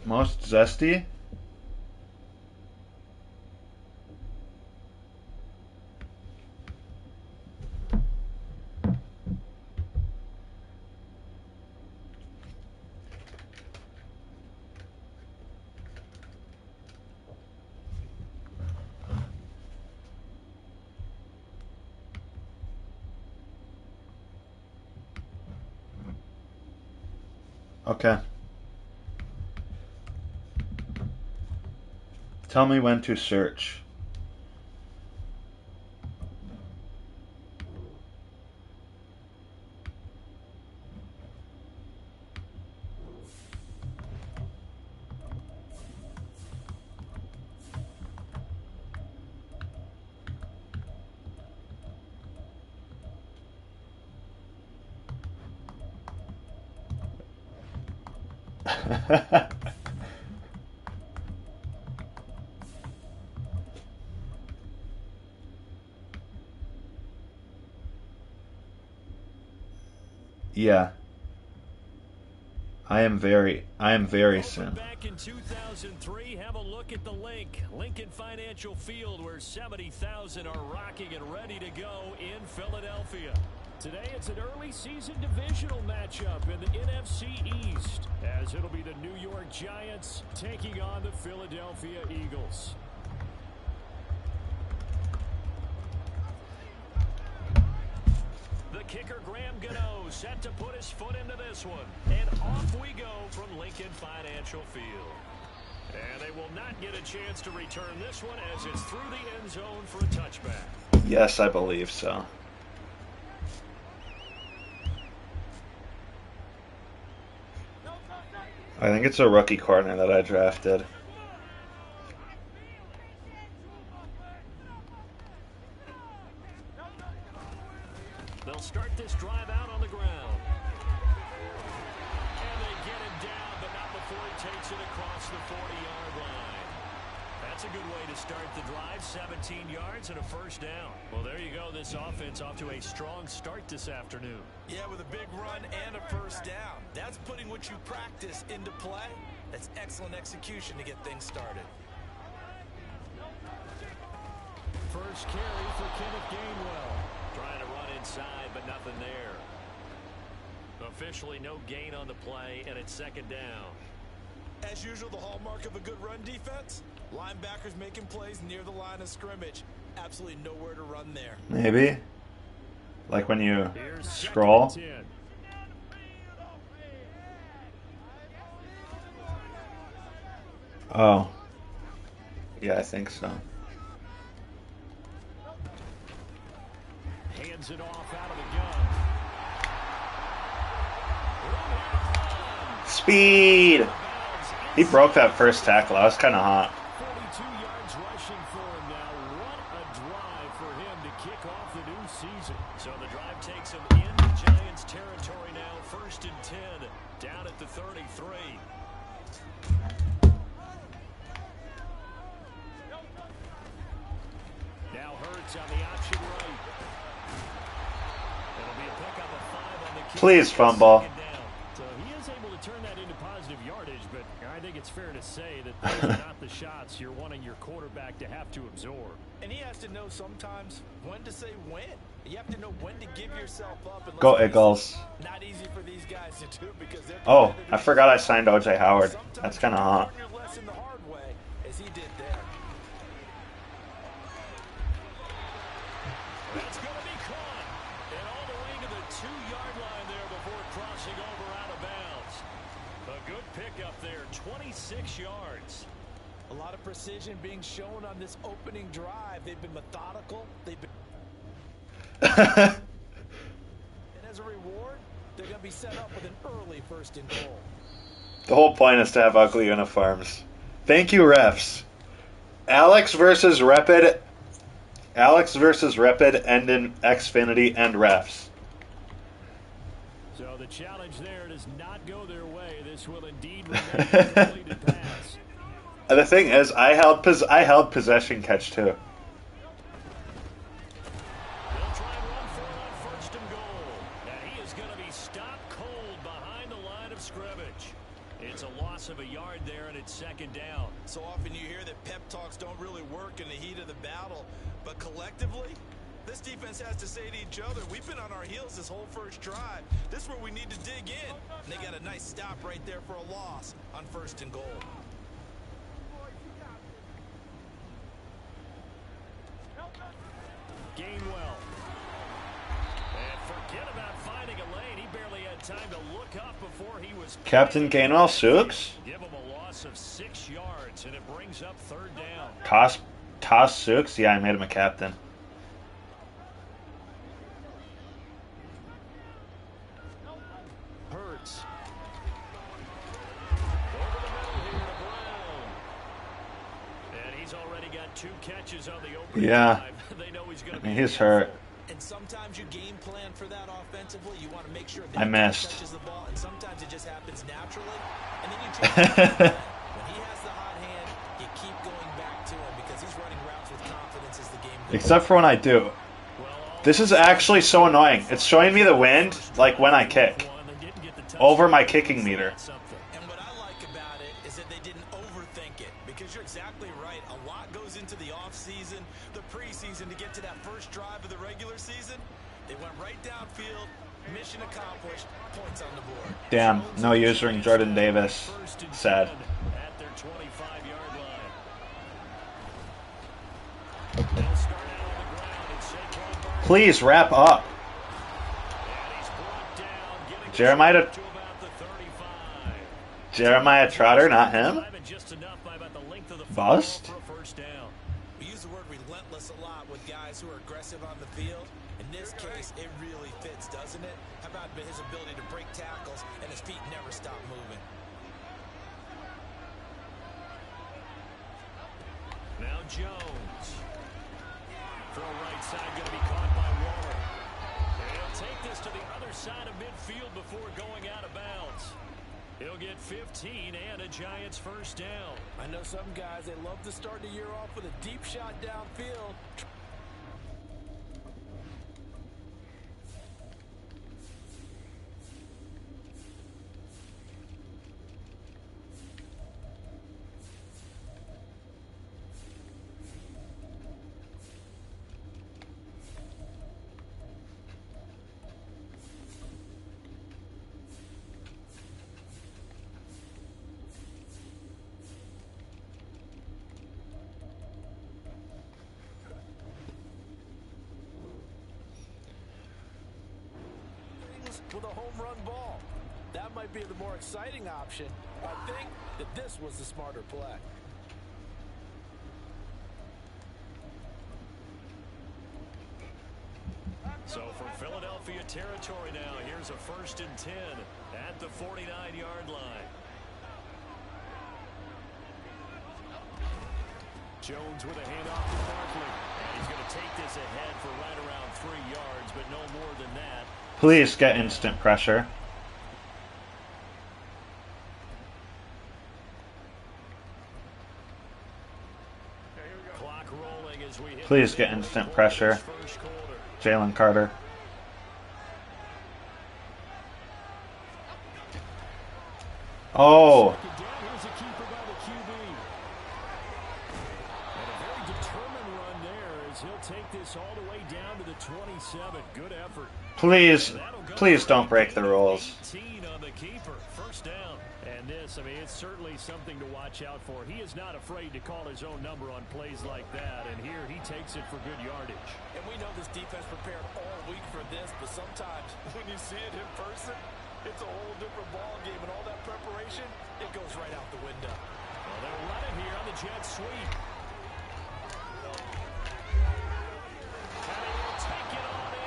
Most zesty? Okay. Tell me when to search. Yeah. I am very soon. Back in 2003, have a look at the Lincoln Financial Field, where 70,000 are rocking and ready to go in Philadelphia. Today, it's an early season divisional matchup in the NFC East, as it'll be the New York Giants taking on the Philadelphia Eagles. The kicker, Graham Gano, set to put his foot into this one. And off we go from Lincoln Financial Field. And they will not get a chance to return this one, as it's through the end zone for a touchback. Yes, I believe so. I think it's a rookie corner that I drafted. They'll start this drive out on the ground. And they get him down, but not before he takes it across the 40-yard line. That's a good way to start the drive, 17 yards and a first down. Well, there you go. This offense off to a strong start this afternoon. Yeah, with a big run and a first down. That's putting what you practice into play. That's excellent execution to get things started. First carry for Kenneth Gainwell. Trying to run inside, but nothing there. Officially no gain on the play, and it's second down. As usual, the hallmark of a good run defense, linebackers making plays near the line of scrimmage. Absolutely nowhere to run there. Maybe. Like when you scroll. Oh. Yeah, I think so. Hands it off out of the gun. Speed! He broke that first tackle. That was kind of hot. 42 yards rushing for him now. What a drive for him to kick off the new season. So the drive takes him into Giants territory now. First and 10, down at the 33. Now Hurts on the option right. It'll be a pickup of 5 on the kick. Please fumble. So he is able to turn that into positive yardage, but I think it's fair to say that those are not the shots you're wanting your quarterback to have to absorb. And he has to know sometimes when to say when. You have to know when to give yourself up. And Go Eagles. Not easy for these guys to do because they're Oh, I forgot I signed OJ Howard. That's kind of hot. Learn your lesson the hard way, as he did there. That's going to be caught. And all the way to the 2-yard line there before crossing over out of bounds. A good pickup there, 26 yards. A lot of precision being shown on this opening drive. They've been methodical. They've been... and as a reward, they're going to be set up with an early first and goal. The whole point is to have ugly uniforms. Thank you, refs. Alex versus Repid and in Xfinity and refs. So the challenge there does not go their way. This will indeed remain a completed pass. The thing is, I held possession catch too. They'll try and run for it on first and goal. And he is going to be stopped cold behind the line of scrimmage. It's a loss of a yard there. there, and it's second down. So often you hear that pep talks don't really work in the heat of the battle, but collectively, this defense has to say to each other, we've been on our heels this whole first drive. This is where we need to dig in. And they got a nice stop right there for a loss on 1st and goal. Gainwell. And forget about finding a lane. He barely had time to look up before he was... Captain Gainwell Sooks? Give him a loss of 6 yards, and it brings up 3rd down. Toss Sooks? Yeah, I made him a captain. Hurts. Over the middle here to Brown. And he's already got 2 catches on the opening drive. They know he's going to be... He's hurt. And sometimes you game plan for that offensively. You want to make sure that I missed. He touches the ball, and sometimes it just happens naturally. And then you change the plan. When he has the hot hand, you keep going back to him because he's running routes with confidence as the game goes. Except for when I do. This is actually so annoying. It's showing me the wind, like when I kick, over my kicking meter. And what I like about it is that they didn't overthink it, because you're exactly right. A lot goes into the offseason, the preseason to get to that first drive of the regular season. They went right downfield, mission accomplished, points on the board. Damn, no usering Jordan Davis. Sad. At their 25-yard line. They'll start out on the ground. It's Saquon Barkley. Please wrap up. And he's brought down, getting Jeremiah to about the 35. Jeremiah Trotter, not him. And just enough by about the length of the Bust. football for a 1st down. We use the word relentless a lot with guys who are aggressive on the field. In this case, it really fits, doesn't it? How about his ability to break tackles and his feet never stop moving? Now Jones. Throw right side, going to be caught by Waller. And he'll take this to the other side of midfield before going out of bounds. He'll get 15 and a Giants 1st down. I know some guys, they love to start the year off with a deep shot downfield. With a home run ball. That might be the more exciting option. I think that this was the smarter play. So for Philadelphia territory now, here's a 1st and 10 at the 49-yard line. Jones with a handoff to Barkley. And he's going to take this ahead for right around 3 yards, but no more than that. Please get instant pressure. Clock rolling as we hit. Please get instant pressure. Jalen Carter. Oh. Here's a keeper by the QB. And a very determined run there as he'll take this all the way down to the 27. Good effort. Please don't break the rules. 18 on the keeper. 1st down. And this, I mean, it's certainly something to watch out for. He is not afraid to call his own number on plays like that. And here he takes it for good yardage. And we know this defense prepared all week for this, but sometimes when you see it in person, it's a whole different ball game, and all that preparation, it goes right out the window. Well, they'll run it here on the jet sweep.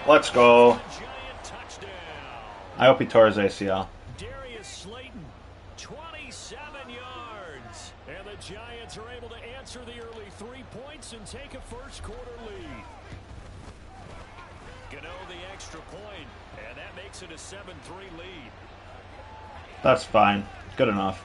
Let's go. Giant touchdown. I hope he tore his ACL. Darius Slayton, 27 yards. And the Giants are able to answer the early 3 points and take a 1st quarter lead. Gano the extra point, and that makes it a 7-3 lead. That's fine. Good enough.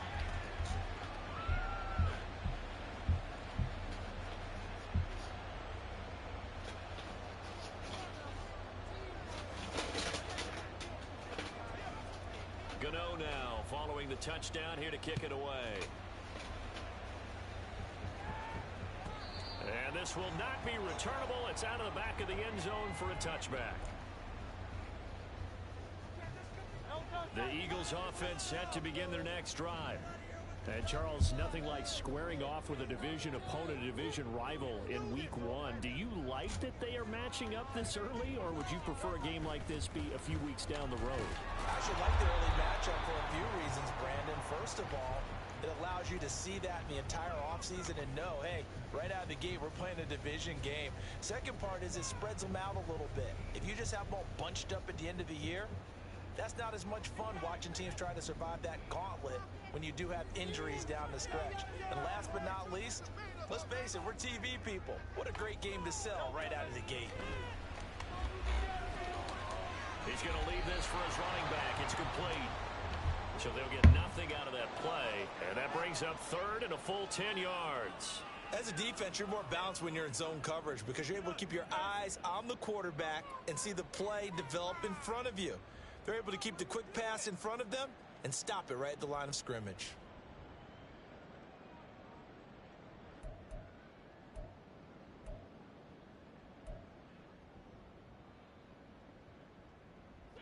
Gano now following the touchdown here to kick it away. This will not be returnable. It's out of the back of the end zone for a touchback. The Eagles offense set to begin their next drive. And Charles, nothing like squaring off with a division opponent, a division rival in week 1. Do you like that they are matching up this early, or would you prefer a game like this be a few weeks down the road? I should like the early matchup for a few reasons, Brandon. First of all, it allows you to see that in the entire offseason and know, hey, right out of the gate, we're playing a division game. Second part is it spreads them out a little bit. If you just have them all bunched up at the end of the year, that's not as much fun watching teams try to survive that gauntlet when you do have injuries down the stretch. And last but not least, let's face it, we're TV people. What a great game to sell right out of the gate. He's going to leave this for his running back. It's complete. So they'll get nothing out of that play. And that brings up third and a full 10 yards. As a defense, you're more balanced when you're in zone coverage because you're able to keep your eyes on the quarterback and see the play develop in front of you. They're able to keep the quick pass in front of them and stop it right at the line of scrimmage.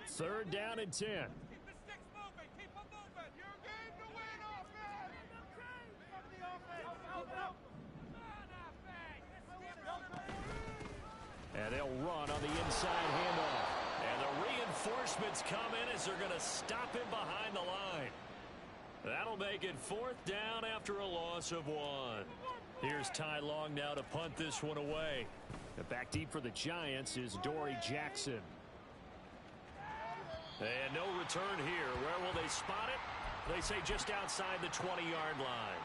Third down and 10. Keep the sticks moving. Keep them moving. Your game to win, offense. And they'll run on the inside handoff. And the reinforcements come in as they're going to stop him behind the line. That'll make it fourth down after a loss of 1. Here's Ty Long now to punt this one away. Back deep for the Giants is Dory Jackson. And no return here. Where will they spot it? They say just outside the 20-yard line.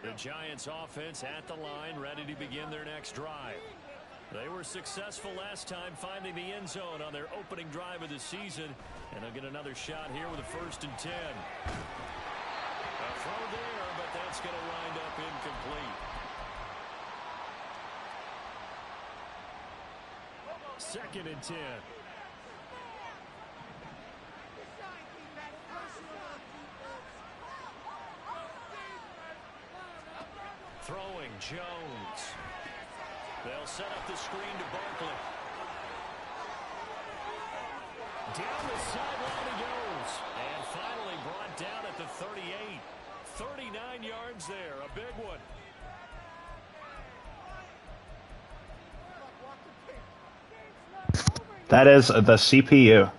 The Giants offense at the line, ready to begin their next drive. They were successful last time finding the end zone on their opening drive of the season. And they'll get another shot here with a 1st and 10. A throw there, but that's going to wind up incomplete. 2nd and 10. Throwing Jones. They'll set up the screen to Barkley. Down the sideline he goes. And finally brought down at the 38. 39 yards there. A big one. That is the CPU.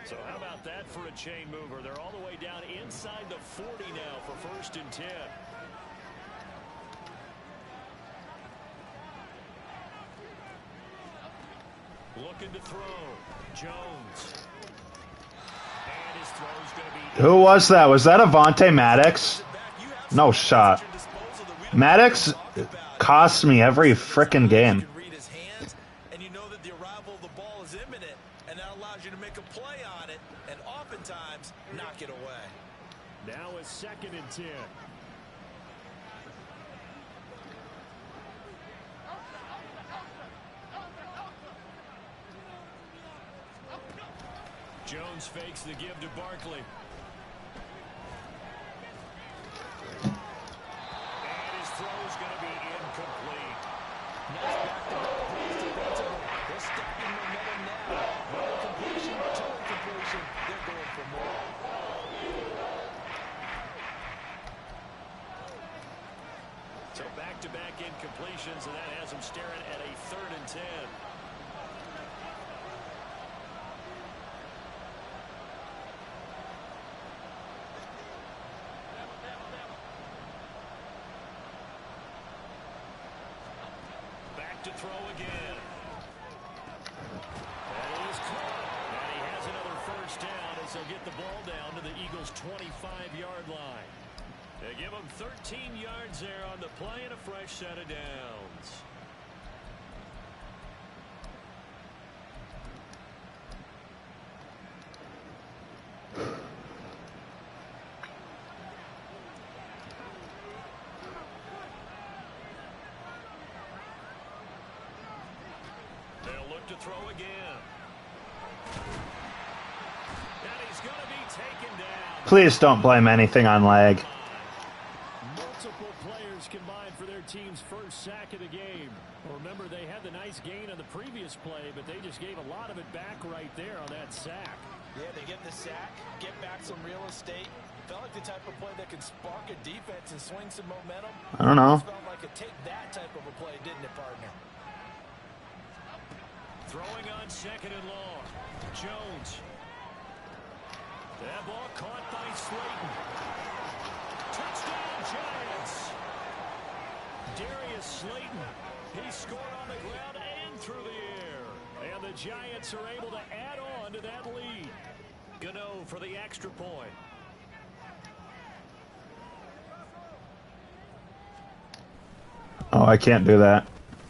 So how about that for a chain mover? They're all the way down inside the 40 now for 1st and 10. Looking to throw. Jones. And his throw's going to be... Who was that? Was that Avonte Maddox? No shot. Maddox costs me every frickin' game. And you know that the arrival of the ball is imminent, and that allows you to make a play on it and oftentimes knock it away. Now a 2nd and 10. Jones fakes the give to Barkley. And his throw is going to be incomplete. Nice back-to-back plays defensively. They're stacking momentum now. One completion, two incompletion. They're going for more. So back-to-back incompletions, and that has them staring at a 3rd and 10. To throw again. That is caught. And he has another 1st down as they'll get the ball down to the Eagles' 25-yard line. They give them 13 yards there on the play and a fresh set of downs. to throw again. And he's going to be taken down. Please don't blame anything on lag. Multiple players combined for their team's first sack of the game. Remember, they had the nice gain on the previous play, but they just gave a lot of it back right there on that sack. Yeah, they get the sack, get back some real estate. Felt like the type of play that can spark a defense and swing some momentum. I don't know. Felt like it take that type of a play, didn't it, partner? Throwing on second and long. Jones. That ball caught by Slayton. Touchdown, Giants. Darius Slayton. He scored on the ground and through the air. And the Giants are able to add on to that lead. Gano for the extra point. Oh, I can't do that.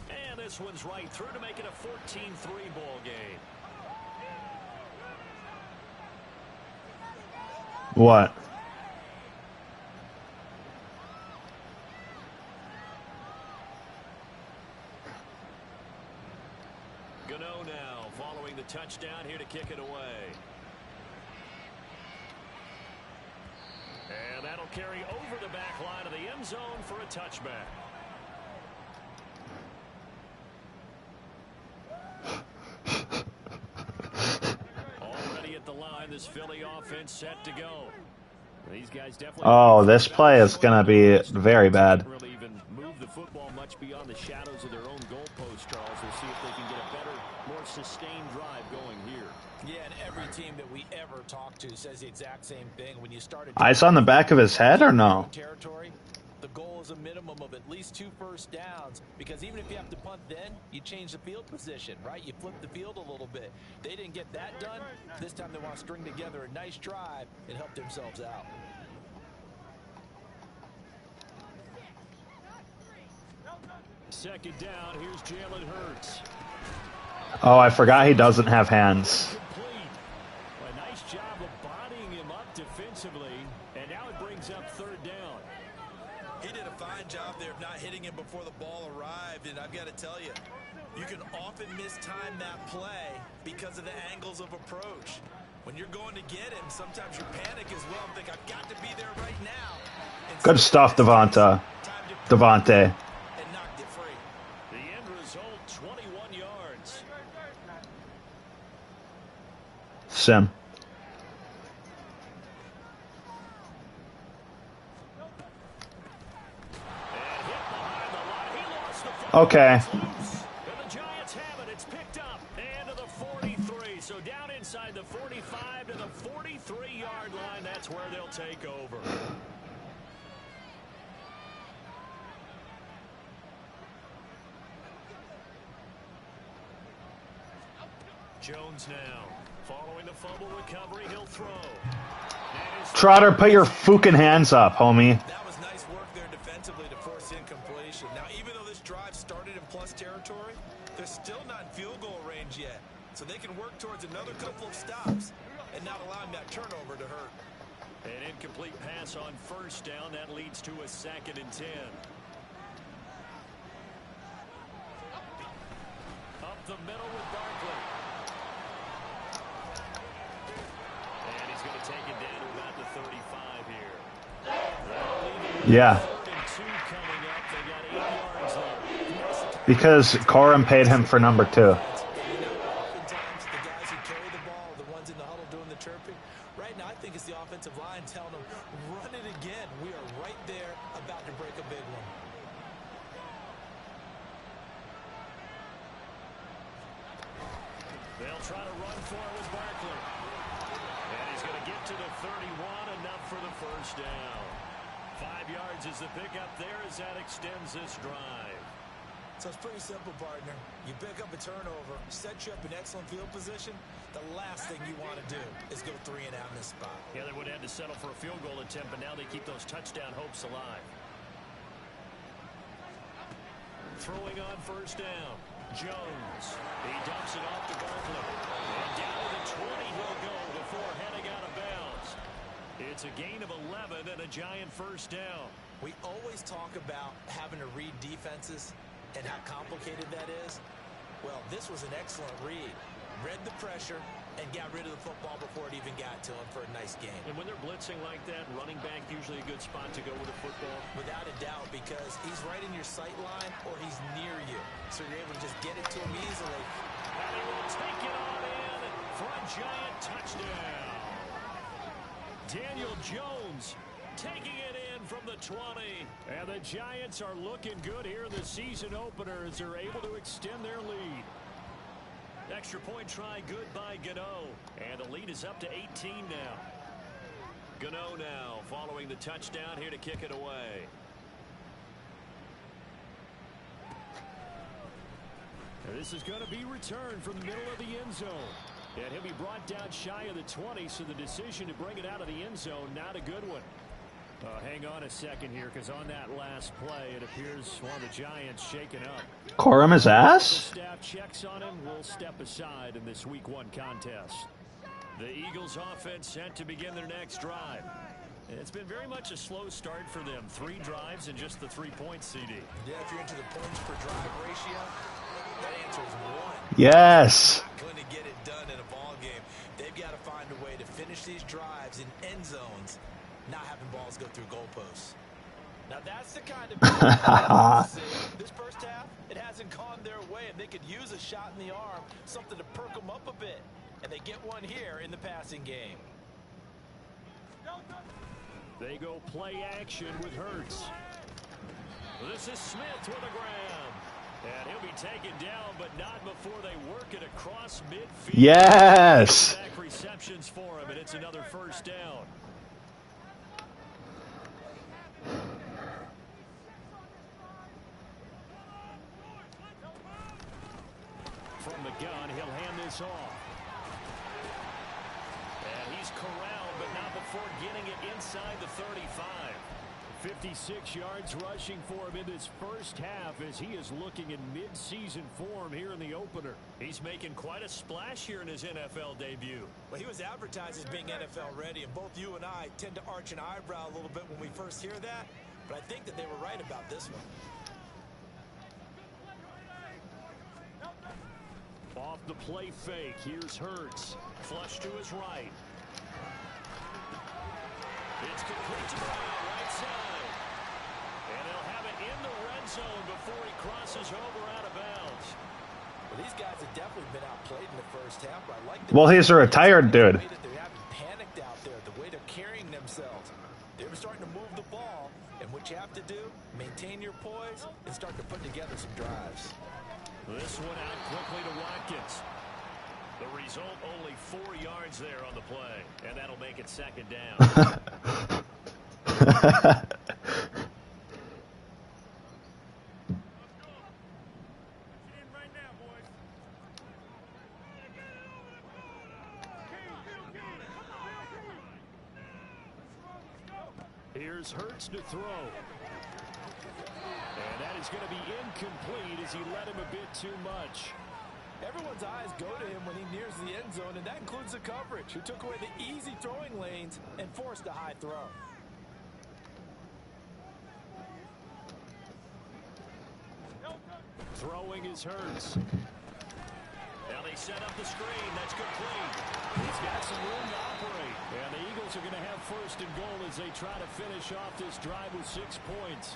And this one's right through to make it a 14-3 ball game. What? Gano now following the touchdown here to kick it away. And that'll carry over the back line of the end zone for a touchback. Already at the line, this Philly offense set to go. These guys definitely. Oh, this play is going to be very bad. Really even move the football much beyond the shadows of their own goalpost, Charles. We'll see if they can get a better, more sustained drive going here. Yeah, and every team that we ever talk to says the exact same thing. When you started Ice on the back of his head or no? territory, the goal is a minimum of at least 2 first downs, because even if you have to punt then, you change the field position, right? You flip the field a little bit. They didn't get that done. This time they want to string together a nice drive and help themselves out. Second down, here's Jalen Hurts. Oh, I forgot he doesn't have hands. Complete. A nice job of bodying him up defensively, and now it brings up third down. He did a fine job there of not hitting him before the ball arrived, and I've got to tell you, you can often mistime that play because of the angles of approach. When you're going to get him, sometimes you panic as well and think, I've got to be there right now. And Good stuff, Devontae. and knocked it free. The end result, 21 yards. Sim. And hit behind the line. He lost the football. Okay. And the Giants have it. It's picked up. And to the 43. So down inside the 45 to the 43-yard line. That's where they'll take over. Jones now. Following the fumble recovery, he'll throw. Trotter, put your fucking hands up, homie. That was nice work there defensively to force incompletion. Now, even though this drive started in plus territory, they're still not in field goal range yet. So they can work towards another couple of stops and not allowing that turnover to hurt. An incomplete pass on first down. That leads to a 2nd and 10. Up the middle with Barkley. And he's going to take it down to about the 35 here. Yeah. 3rd and 2 coming up. They got 8 yards left. Because Corum paid him for number 2. Oftentimes, the guys who carry the ball are the ones in the huddle doing the chirping. Right now, I think it's the offensive line telling them, run it again. We are right there about to break a big one. They'll try to run for it with Barkley. And he's going to get to the 31, enough for the first down. 5 yards is the pickup there as that extends this drive. So it's pretty simple, partner. You pick up a turnover, set you up in excellent field position. The last thing you want to do is go 3 and out in this spot. Yeah, they would have had to settle for a field goal attempt, but now they keep those touchdown hopes alive. Throwing on first down. Jones. He dumps it off to Barkley. And down to the 20 he'll go before heading out of bounds. It's a gain of 11 and a Giant first down. We always talk about having to read defenses and how complicated that is. Well, this was an excellent read. Read the pressure and got rid of the football before it even got to him for a nice game. And when they're blitzing like that, running back usually a good spot to go with a football. Without a doubt, because he's right in your sight line or he's near you. So you're able to just get it to him easily. And he will take it on in for a giant touchdown. Daniel Jones taking it in from the 20. And the Giants are looking good here in the season opener as they're able to extend their lead. Extra point try good by Gano. And the lead is up to 18 now. Gano now following the touchdown here to kick it away. And this is going to be returned from the middle of the end zone. And he'll be brought down shy of the 20, so the decision to bring it out of the end zone, not a good one. Hang on a second here, because on that last play, it appears one of the Giants shaken up. Corum his ass? The staff checks on him. Will step aside in this Week 1 contest. The Eagles offense set to begin their next drive. It's been very much a slow start for them. 3 drives and just the 3 points, CD. Yeah, if you're into the points per drive ratio, that answer is 1. Yes. Not going to get it done in a ball game. They've got to find a way to finish these drives in end zones, not having balls go through goalposts. Now that's the kind of this first half, it hasn't gone their way, and they could use a shot in the arm, something to perk them up a bit. And they get one here in the passing game. They go play action with Hurts. This is Smith with a grab. And he'll be taken down, but not before they work it across midfield. Yes. Back receptions for him, and it's another first down. From the gun, he'll hand this off. And he's corralled, but not before getting it inside the 35. 56 yards rushing for him in this first half as he is looking in mid-season form here in the opener. He's making quite a splash here in his NFL debut. Well, he was advertised as being NFL ready, and both you and I tend to arch an eyebrow a little bit when we first hear that, but I think that they were right about this one. Off the play fake, here's Hurts. Flush to his right. It's complete to the right side. And they'll have it in the red zone before he crosses over out of bounds. Well, these guys have definitely been outplayed in the first half, but I like Well, he's a retired dude. the way that they haven't panicked out there, the way they're carrying themselves. They're starting to move the ball, and what you have to do, maintain your poise and start to put together some drives. This one out quickly to Watkins. The result, only 4 yards there on the play, and that'll make it second down. Here's Hurts to throw. And that is going to be incomplete as he led him a bit too much. Everyone's eyes go to him when he nears the end zone, and that includes the coverage, who took away the easy throwing lanes and forced a high throw. Throwing is Hurts. Now they set up the screen. That's complete. He's got some room to operate. And the Eagles are going to have first and goal as they try to finish off this drive with 6 points.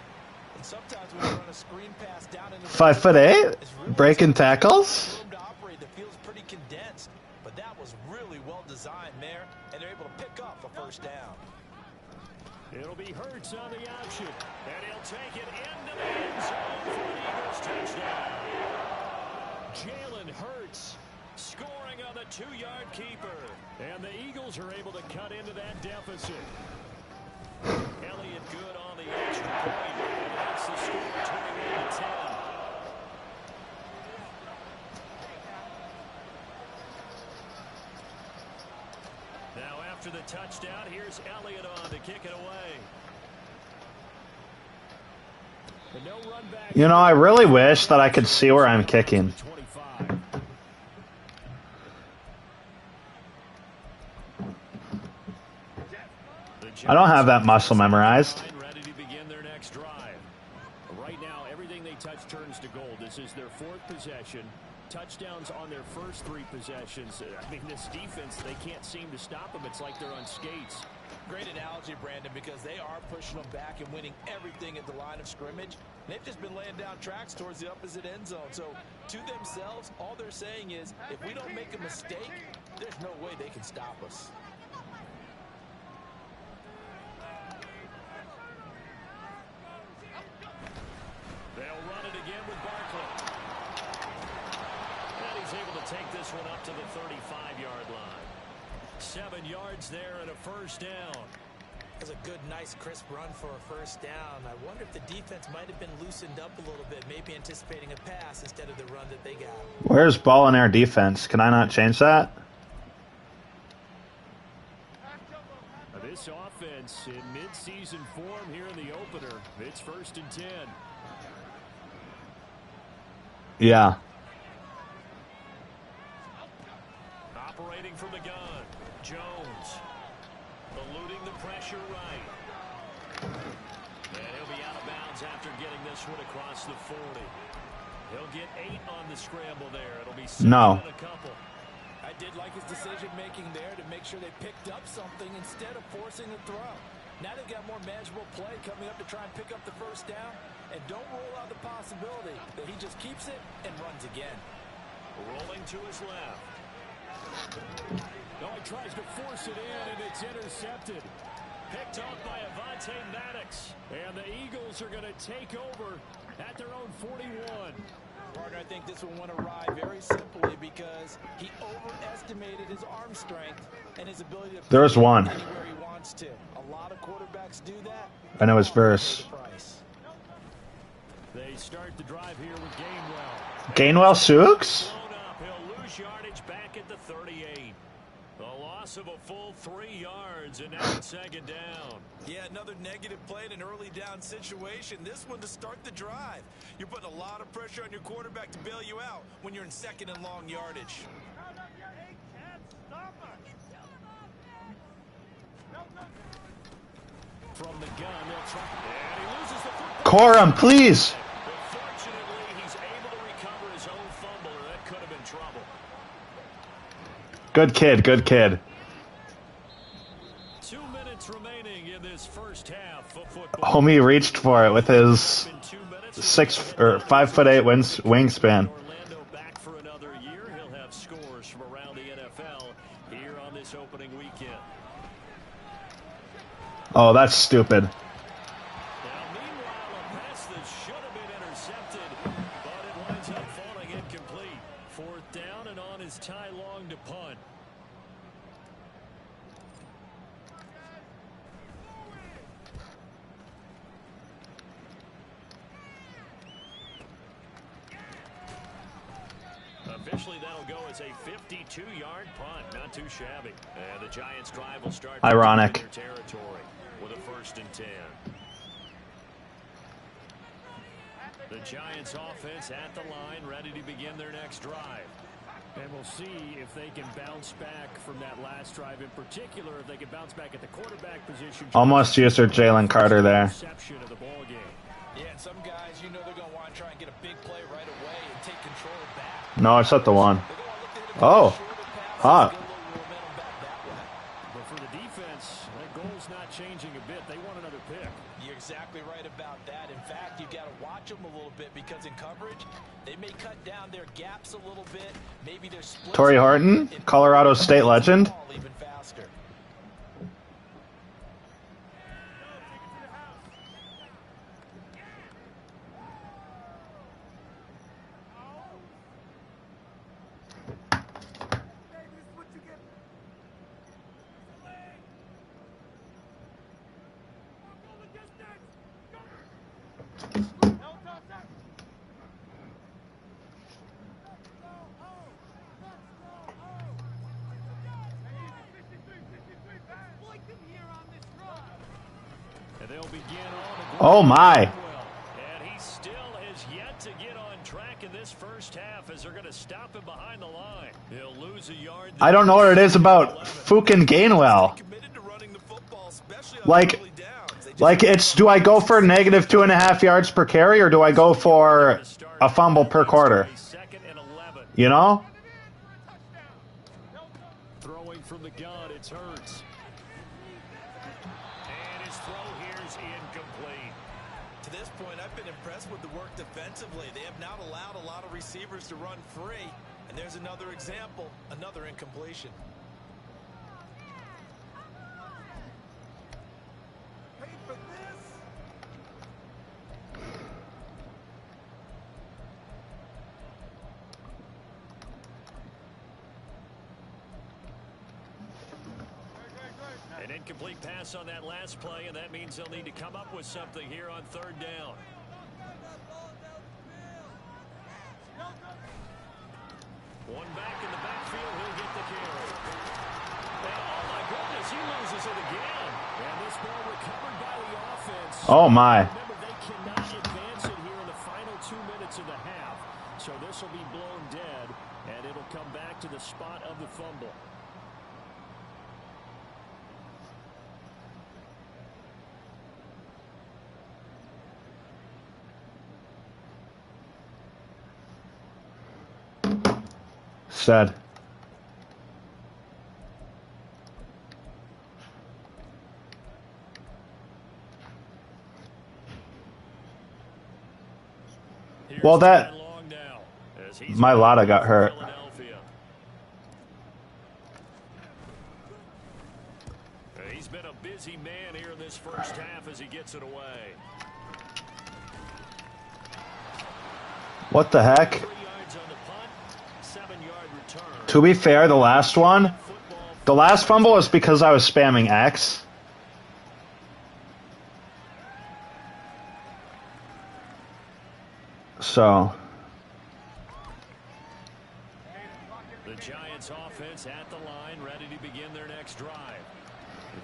And sometimes when you run a screen pass down into 5'8", breaking tackles. room to operate that feels pretty condensed, but that was really well designed there, and they're able to pick up a first down. It'll be Hurts on the option, and he'll take it into the end zone for an Eagles touchdown. Jalen Hurts scoring on the 2-yard keeper, and the Eagles are able to cut into that deficit. Elliott good on the extra point, and that's the score, 21-10. Now after the touchdown, here's Elliott on to kick it away. And no run back. You know, I really wish that I could see where I'm kicking. 25. I don't have that muscle memorized. Ready to begin their next drive. Right now, everything they touch turns to gold. This is their 4th possession. touchdowns on their first 3 possessions. I mean, this defense, they can't seem to stop them. It's like they're on skates. Great analogy, Brandon, because they are pushing them back and winning everything at the line of scrimmage. They've just been laying down tracks towards the opposite end zone. So, to themselves, all they're saying is, if we don't make a mistake, there's no way they can stop us. They'll run it again with Barkley. And he's able to take this one up to the 35-yard line. 7 yards there and a first down. That's a good, nice, crisp run for a first down. I wonder if the defense might have been loosened up a little bit, maybe anticipating a pass instead of the run that they got. Where's ball in air defense? Can I not change that? This offense in mid-season form here in the opener. It's 1st and 10. Yeah. Operating from the gun. Jones. Eluding the pressure right. And he'll be out of bounds after getting this one across the 40. He'll get 8 on the scramble there. It'll be 7 No. and a couple. I did like his decision-making there to make sure they picked up something instead of forcing a throw. Now they've got more manageable play coming up to try and pick up the first down. And don't rule out the possibility that he just keeps it and runs again. Rolling to his left. No, he tries to force it in, and it's intercepted. Picked off by Avonte Maddox. And the Eagles are going to take over at their own 41. Partner, I think this one went awry very simply because he overestimated his arm strength and his ability to There's one. anywhere he wants to. A lot of quarterbacks do that. I know his verse. They start the drive here with Gainwell. Gainwell Sooks? He'll lose yardage back at the 38. A loss of a full 3 yards, and now it's 2nd down. Yeah, another negative play in an early down situation. This one to start the drive. You're putting a lot of pressure on your quarterback to bail you out when you're in 2nd and long yardage. From the gun, they'll try. And he loses the football. Corum, please. But fortunately, he's able to recover his own fumble, or that could have been trouble. Good kid, good kid. 2 minutes remaining in this first half of football. Homie reached for it with his 5'8" wingspan. Orlando back for another year. He'll have scores from around the NFL here on this opening weekend. Oh, that's stupid. Now, meanwhile, a pass that should have been intercepted, but it winds up falling incomplete. 4th down and on his Ty Long to punt. Officially, that'll go as a 52-yard punt. Not too shabby. And the Giants' drive will start Ironic. in their territory with a 1st and 10. The Giants' offense at the line, ready to begin their next drive. And we'll see if they can bounce back from that last drive in particular, if they can bounce back at the quarterback position. Almost used their Jalen Carter there. Reception of the ball game. Yeah, and some guys, you know they're going to want to try and get a big play right away and take control back. No, it's not the one. They're going to look to hit a Oh. shorter pass Hot. and get a little momentum back that way. But for the defense, that goal's not changing a bit. They want another pick. You're exactly right about that. In fact, you've got to watch them a little bit because in coverage, they may cut down their gaps a little bit. Maybe their splits. Torrey Horton, Colorado State legend. Even faster. And they'll begin on the Oh my. And he still has yet to get on track in this first half as they're going to stop him behind the line. He'll lose a yard. I don't know what it is about Fukin Gainwell. Committed to running the football, especially on Like, early downs. They just Like, it's, do I go for negative 2.5 yards per carry, or do I go for a fumble per quarter? 2nd and 11. You know? Throwing from the gun, it's Hurts. And his throw here is incomplete. To this point, I've been impressed with the work defensively. They have not allowed a lot of receivers to run free. And there's another example, another incompletion. Pay for this. An incomplete pass on that last play, and that means they'll need to come up with something here on third down. One back in the backfield, he'll get the carry. And oh my goodness, he loses it again. And this ball recovered by the offense. Oh my. Remember, they cannot advance it here in the final 2 minutes of the half. So this will be blown dead, and it'll come back to the spot of the fumble. Sad. Well, that my Lotta got hurt. He's been a busy man here in this first half as he gets it away. What the heck? To be fair, the last fumble was because I was spamming X. So. The Giants offense at the line, ready to begin their next drive.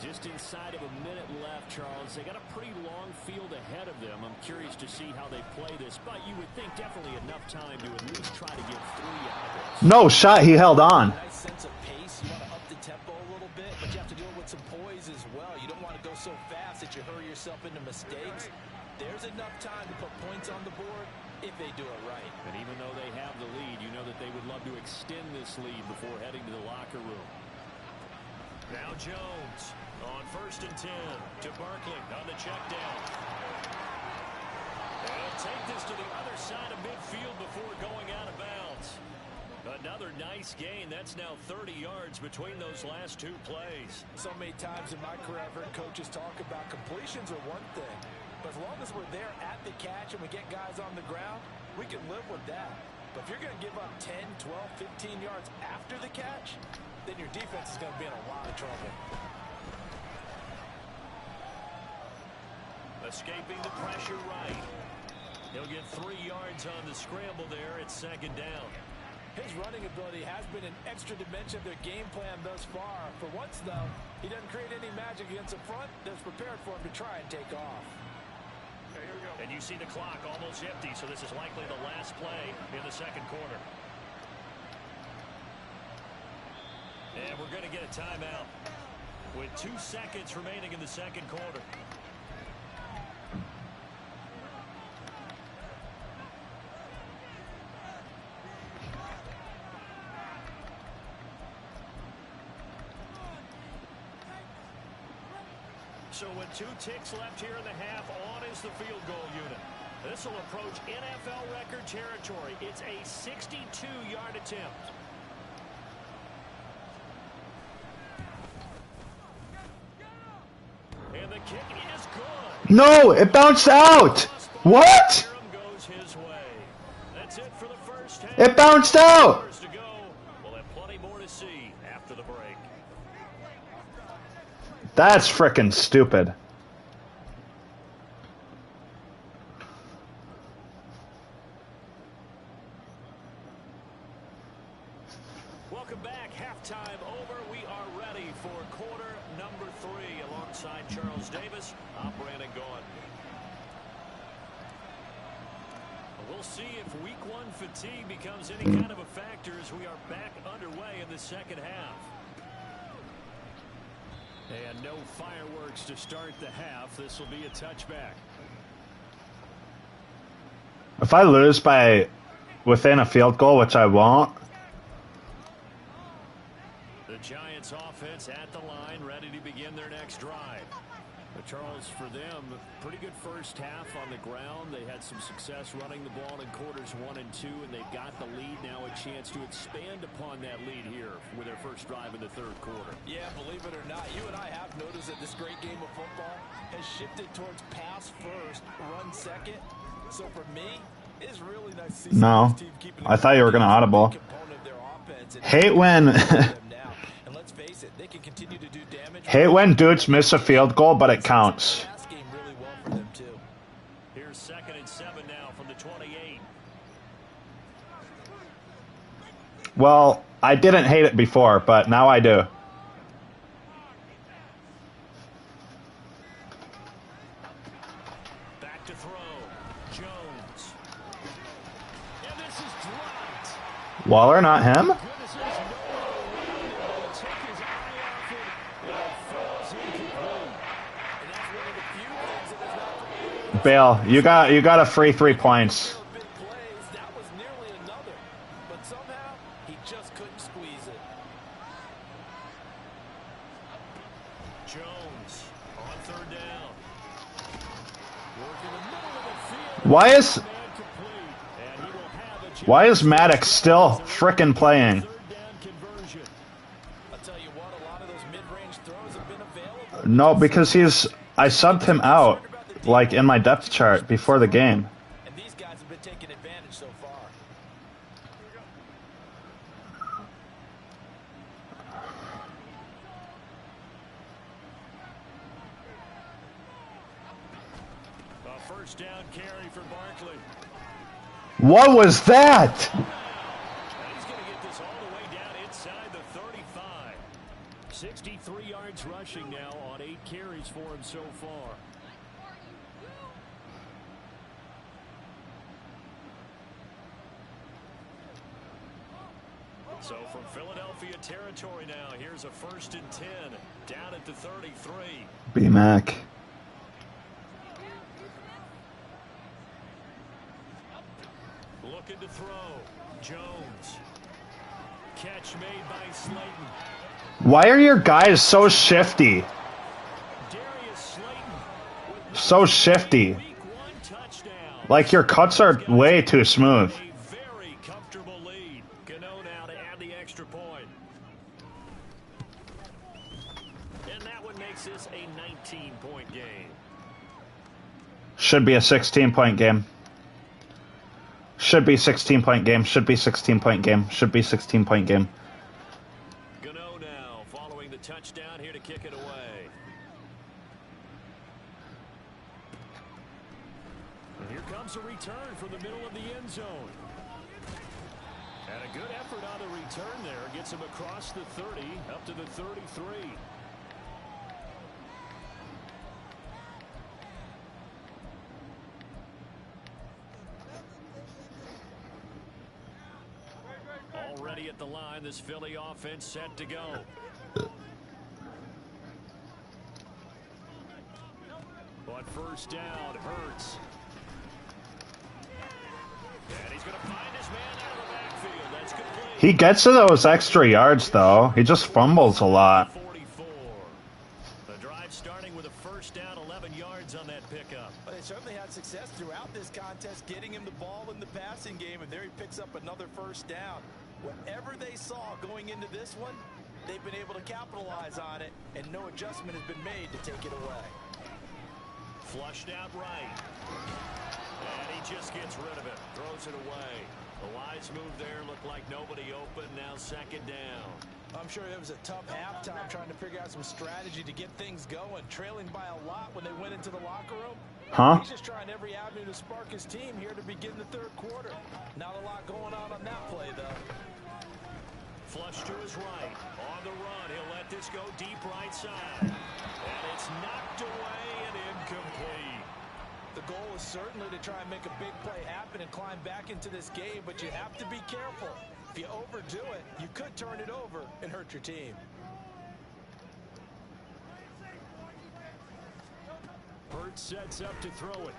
Just inside of a minute left, Charles. They got a pretty long field ahead of them. I'm curious to see how they play this, but you would think definitely enough time to at least try to get 3 out of this. No shot, he held on. Nice sense of pace. You want to up the tempo a little bit, but you have to do it with some poise as well. You don't want to go so fast that you hurry yourself into mistakes. There's enough time to put points on the board if they do it right. And even though they have the lead, you know that they would love to extend this lead before heading to the locker room. Now Jones on 1st and 10 to Barkley on the check down. They'll take this to the other side of midfield before going out of bounds. Another nice gain. That's now 30 yards between those last 2 plays. So many times in my career I've heard coaches talk about completions are one thing, but as long as we're there at the catch and we get guys on the ground, we can live with that. But if you're going to give up 10, 12, 15 yards after the catch, then your defense is going to be in a lot of trouble. Escaping the pressure right. He'll get 3 yards on the scramble there at 2nd down. His running ability has been an extra dimension of their game plan thus far. For once, though, he doesn't create any magic against the front that's prepared for him to try and take off. And you see the clock almost empty, so this is likely the last play in the 2nd quarter. And we're going to get a timeout with 2 seconds remaining in the 2nd quarter. So with 2 ticks left here in the half, on is the field goal unit. This will approach NFL record territory. It's a 62-yard attempt. And the kick is good. No, it bounced out. What? Goes his way. That's it for the first half. It bounced out. We'll have plenty more to see after the break. That's frickin' stupid. Welcome back. Halftime over. We are ready for quarter number 3 alongside Charles Davis. I'm Brandon Gaughan. We'll see if week 1 fatigue becomes any kind of a factor as we are back underway in the 2nd half. And no fireworks to start the half. This will be a touchback. If I lose by within a field goal, which I won't, Giants offense at the line, ready to begin their next drive. But Charles, for them, pretty good first half on the ground. They had some success running the ball in quarters 1 and 2, and they've got the lead now, a chance to expand upon that lead here with their first drive in the third quarter. Yeah, believe it or not, you and I have noticed that this great game of football has shifted towards pass first, run second. So for me, it's really nice to see No, I thought you were going to audible. Hate when hate when dudes miss a field goal, but it counts. Here's 2nd and 7 now from the 28. Well, I didn't hate it before, but now I do. Back to throw. Jones. And this is dropped. Waller, not him? Bale, you got a free 3 points. That was nearly another, but somehow he just couldn't squeeze it. Jones on 3rd down. Working the middle of the field. Why is Maddox still frickin' playing? I'll tell you what, a lot of those mid-range throws have been available. No, because I subbed him out, like in my depth chart before the game. And these guys have been taking advantage so far. A first down carry for Barkley. What was that? He's going to get this all the way down inside the 35. 63 yards rushing now on 8 carries for him so far. So from Philadelphia territory now, here's a 1st and 10 down at the 33. B-Mac. Looking to throw. Jones. Catch made by Slayton. Why are your guys so shifty? Darius Slayton. So shifty. Week 1 touchdown. Like your cuts are way too smooth. A very comfortable lead. Gano now to add the extra point. And that one makes this a 19-point game. Should be a 16-point game. Should be 16-point game. Should be 16-point game. Should be 16-point game. Gano now following the touchdown here to kick it away. And here comes a return from the middle of the end zone. And a good effort on the return there. Gets him across the 30 up to the 33. Already at the line, this Philly offense set to go. On 1st down, Hurts. And he's going to find his man out of the backfield. That's complete. He gets to those extra yards, though. He just fumbles a lot. 44. The drive starting with a 1st down, 11 yards on that pickup. Well, they certainly had success throughout this contest, getting him the ball in the passing game, and there he picks up another 1st down. Whatever they saw going into this one, they've been able to capitalize on it, and no adjustment has been made to take it away. Flushed out right. And he just gets rid of it. Throws it away. The wise move there. Looked like nobody open. Now 2nd down. I'm sure it was a tough halftime trying to figure out some strategy to get things going. Trailing by a lot when they went into the locker room. Huh? He's just trying every avenue to spark his team here to begin the 3rd quarter. Not a lot going on that play, though. Flush to his right. On the run. He'll let this go deep right side. And it's knocked away and incomplete. The goal is certainly to try and make a big play happen and climb back into this game, but you have to be careful. If you overdo it, you could turn it over and hurt your team. Hurts sets up to throw it.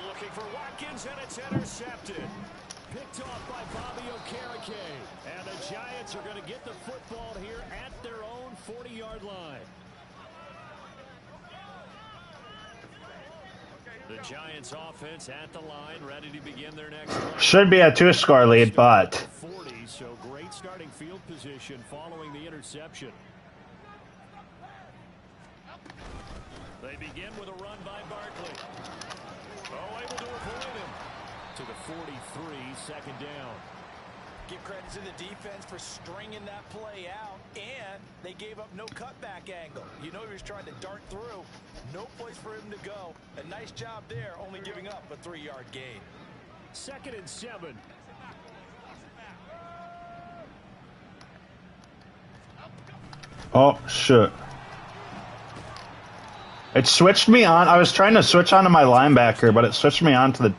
Looking for Watkins, and it's intercepted. Picked off by Bobby Okereke. And the Giants are going to get the football here at their own 40-yard line. The Giants offense at the line, ready to begin their next play. Should be a 2-score lead, but 40, so great starting field position following the interception. They begin with a run by Barkley. Oh, able to avoid him. To the 43, second down. Give credit to the defense for stringing that play out, and they gave up no cutback angle. You know he was trying to dart through. No place for him to go. A nice job there, only giving up a 3-yard gain. 2nd and 7. oh shit. It switched me on. I was trying to switch onto my linebacker, but it switched me on to the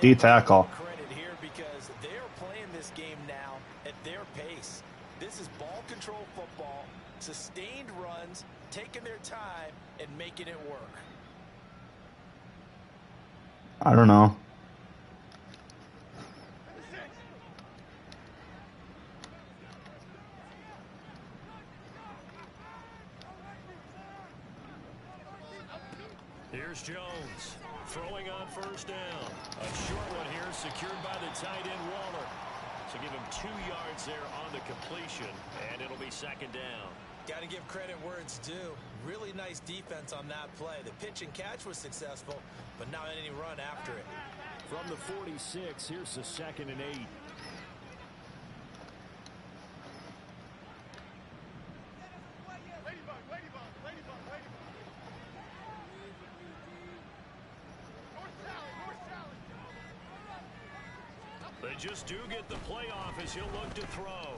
D tackle. Credit here because they're playing this game now at their pace. This is ball control football, sustained runs, taking their time and making it work. I don't know. Here's Jones throwing on first down. A short one here secured by the tight end Waller. So give him 2 yards there on the completion, and it'll be second down. Got to give credit where it's due. Really nice defense on that play. The pitch and catch was successful, but not any run after it. From the 46, here's the 2nd and 8. They just do get the playoff as he'll look to throw.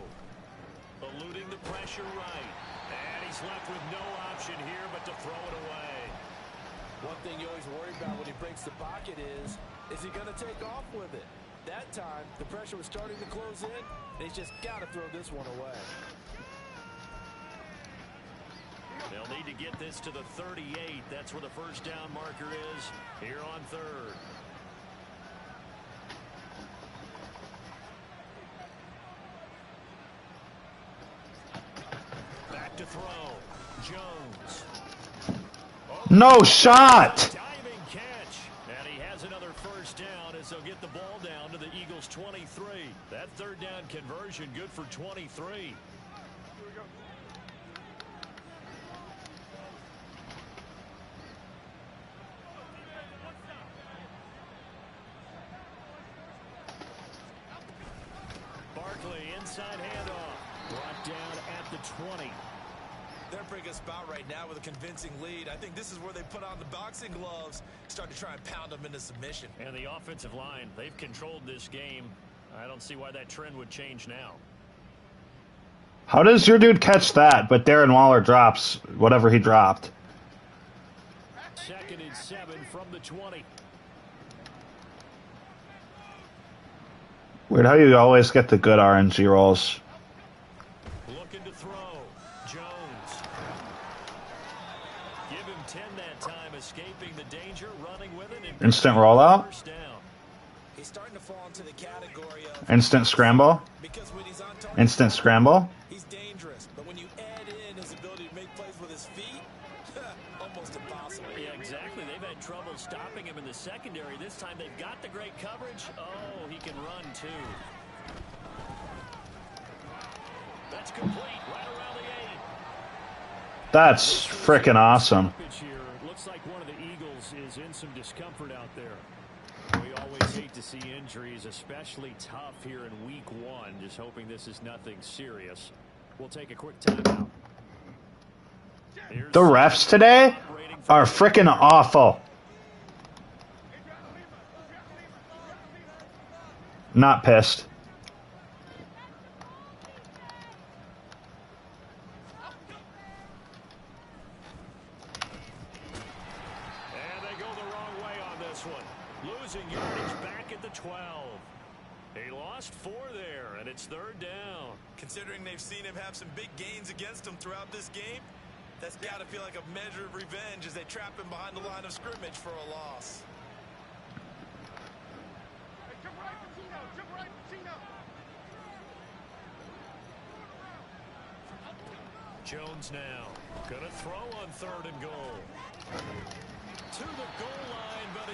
Eluding the pressure right. And he's left with no option here but to throw it away. One thing you always worry about when he breaks the pocket is he going to take off with it? That time, the pressure was starting to close in, and he's just got to throw this one away. They'll need to get this to the 38. That's where the first down marker is here on 3rd. Back to throw. Jones. No shot! Diving catch. And he has another first down as they'll get the ball down to the Eagles' 23. That 3rd down conversion good for 23. Barkley inside handoff. Brought down at the 20. They're in a pretty good spot right now with a convincing lead. I think this is where they put on the boxing gloves, start to try and pound them into submission. And the offensive line, they've controlled this game. I don't see why that trend would change now. How does your dude catch that, but Darren Waller drops whatever he dropped? 2nd and 7 from the 20. Weird how you always get the good RNG rolls. Looking to throw. Jones. Give him 10 that time, escaping the danger, running with it. And Instant rollout? First down. He's starting to fall into the category of Instant scramble? because when he's on target, Instant scramble? he's dangerous. But when you add in his ability to make plays with his feet, almost impossible. Yeah, exactly. They've had trouble stopping him in the secondary. This time they've got the great coverage. Oh, he can run too. That's complete right around the 8. That's freaking awesome. Here. It looks like one of the Eagles is in some discomfort out there. We always hate to see injuries, especially tough here in week 1. Just hoping this is nothing serious. We'll take a quick timeout. The refs today are freaking awful. Not pissed. And they go the wrong way on this one. Losing yardage back at the 12. He lost 4 there, and it's 3rd down. Considering they've seen him have some big gains against him throughout this game, that's got to feel like a measure of revenge as they trap him behind the line of scrimmage for a loss. Hey, jump right, Patino, jump right. Jones now gonna throw on 3rd and goal. To the goal line, but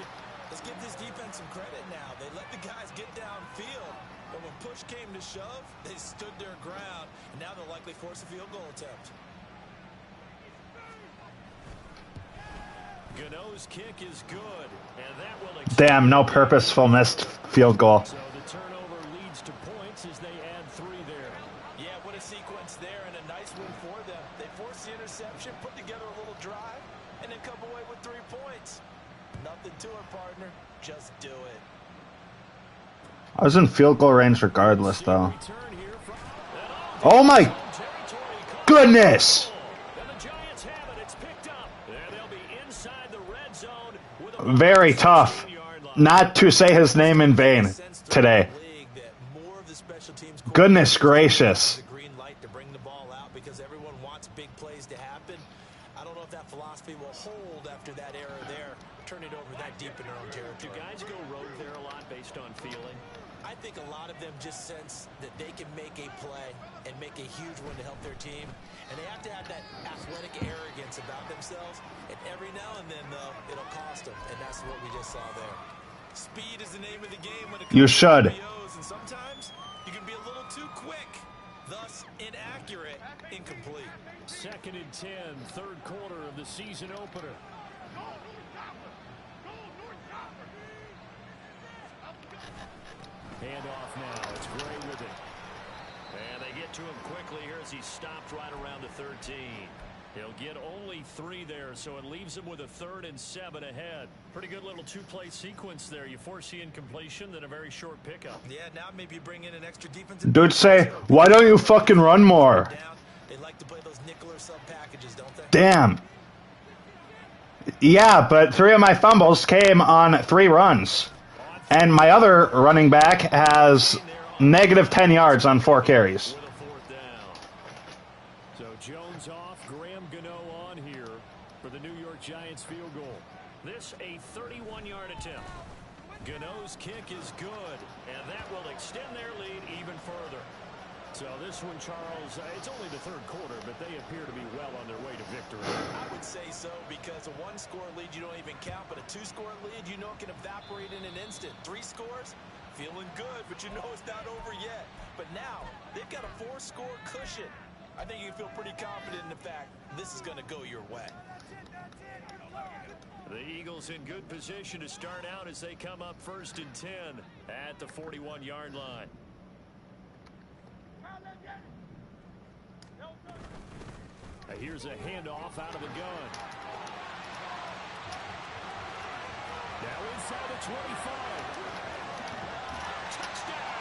let's give this defense some credit now. They let the guys get downfield, but when push came to shove, they stood their ground, and now they'll likely force a field goal attempt. Gano's kick is good, and that will Damn, no purposeful missed field goal. So the turnover leads to points as they add 3 there. Yeah, what a sequence there, and a nice win for them. They forced the interception, put together a little drive, and then come away with 3 points. Nothing to it, partner. Just do it. I was in field goal range regardless, though. Oh my goodness! Very tough not to say his name in vain today. Goodness gracious. I don't know if that philosophy will hold after that error there. Turn it over that deep in their own territory. Do guys go rogue there a lot based on feeling? I think a lot of them just sense that they can make a play and make a huge one to help their team. And they have to have that athletic arrogance about themselves. And every now and then, though, it'll cost them. And that's what we just saw there. Speed is the name of the game when it comes You should. to RPOs, and sometimes you can be a little too quick, thus inaccurate, incomplete. 2nd and 10, 3rd quarter of the season opener. Handoff now. It's Gray with it. And they get to him quickly here as he stopped right around the 13. He'll get only 3 there, so it leaves him with a 3rd and 7 ahead. Pretty good little 2-play sequence there. You force the incompletion, then a very short pickup. Yeah, now maybe you bring in an extra defensive. Dude, say, why don't you fucking run more? They like to play those nickel or sub packages, don't they? Damn. Yeah, but 3 of my fumbles came on 3 runs. And my other running back has negative 10 yards on 4 carries. With a 4th down. So Jones off, Graham Gano on here for the New York Giants field goal. This a 31-yard attempt. Gano's kick is good, and that will extend their lead even further. So this one, Charles, it's only the 3rd quarter, but they appear to be well on their way to victory. I would say so, because a 1-score lead you don't even count, but a 2-score lead you know can evaporate in an instant. 3 scores, feeling good, but you know it's not over yet. But now, they've got a 4-score cushion. I think you can feel pretty confident in the fact this is going to go your way. The Eagles in good position to start out as they come up 1st and 10 at the 41-yard line. Here's a handoff out of the gun. Now inside the 25. Touchdown!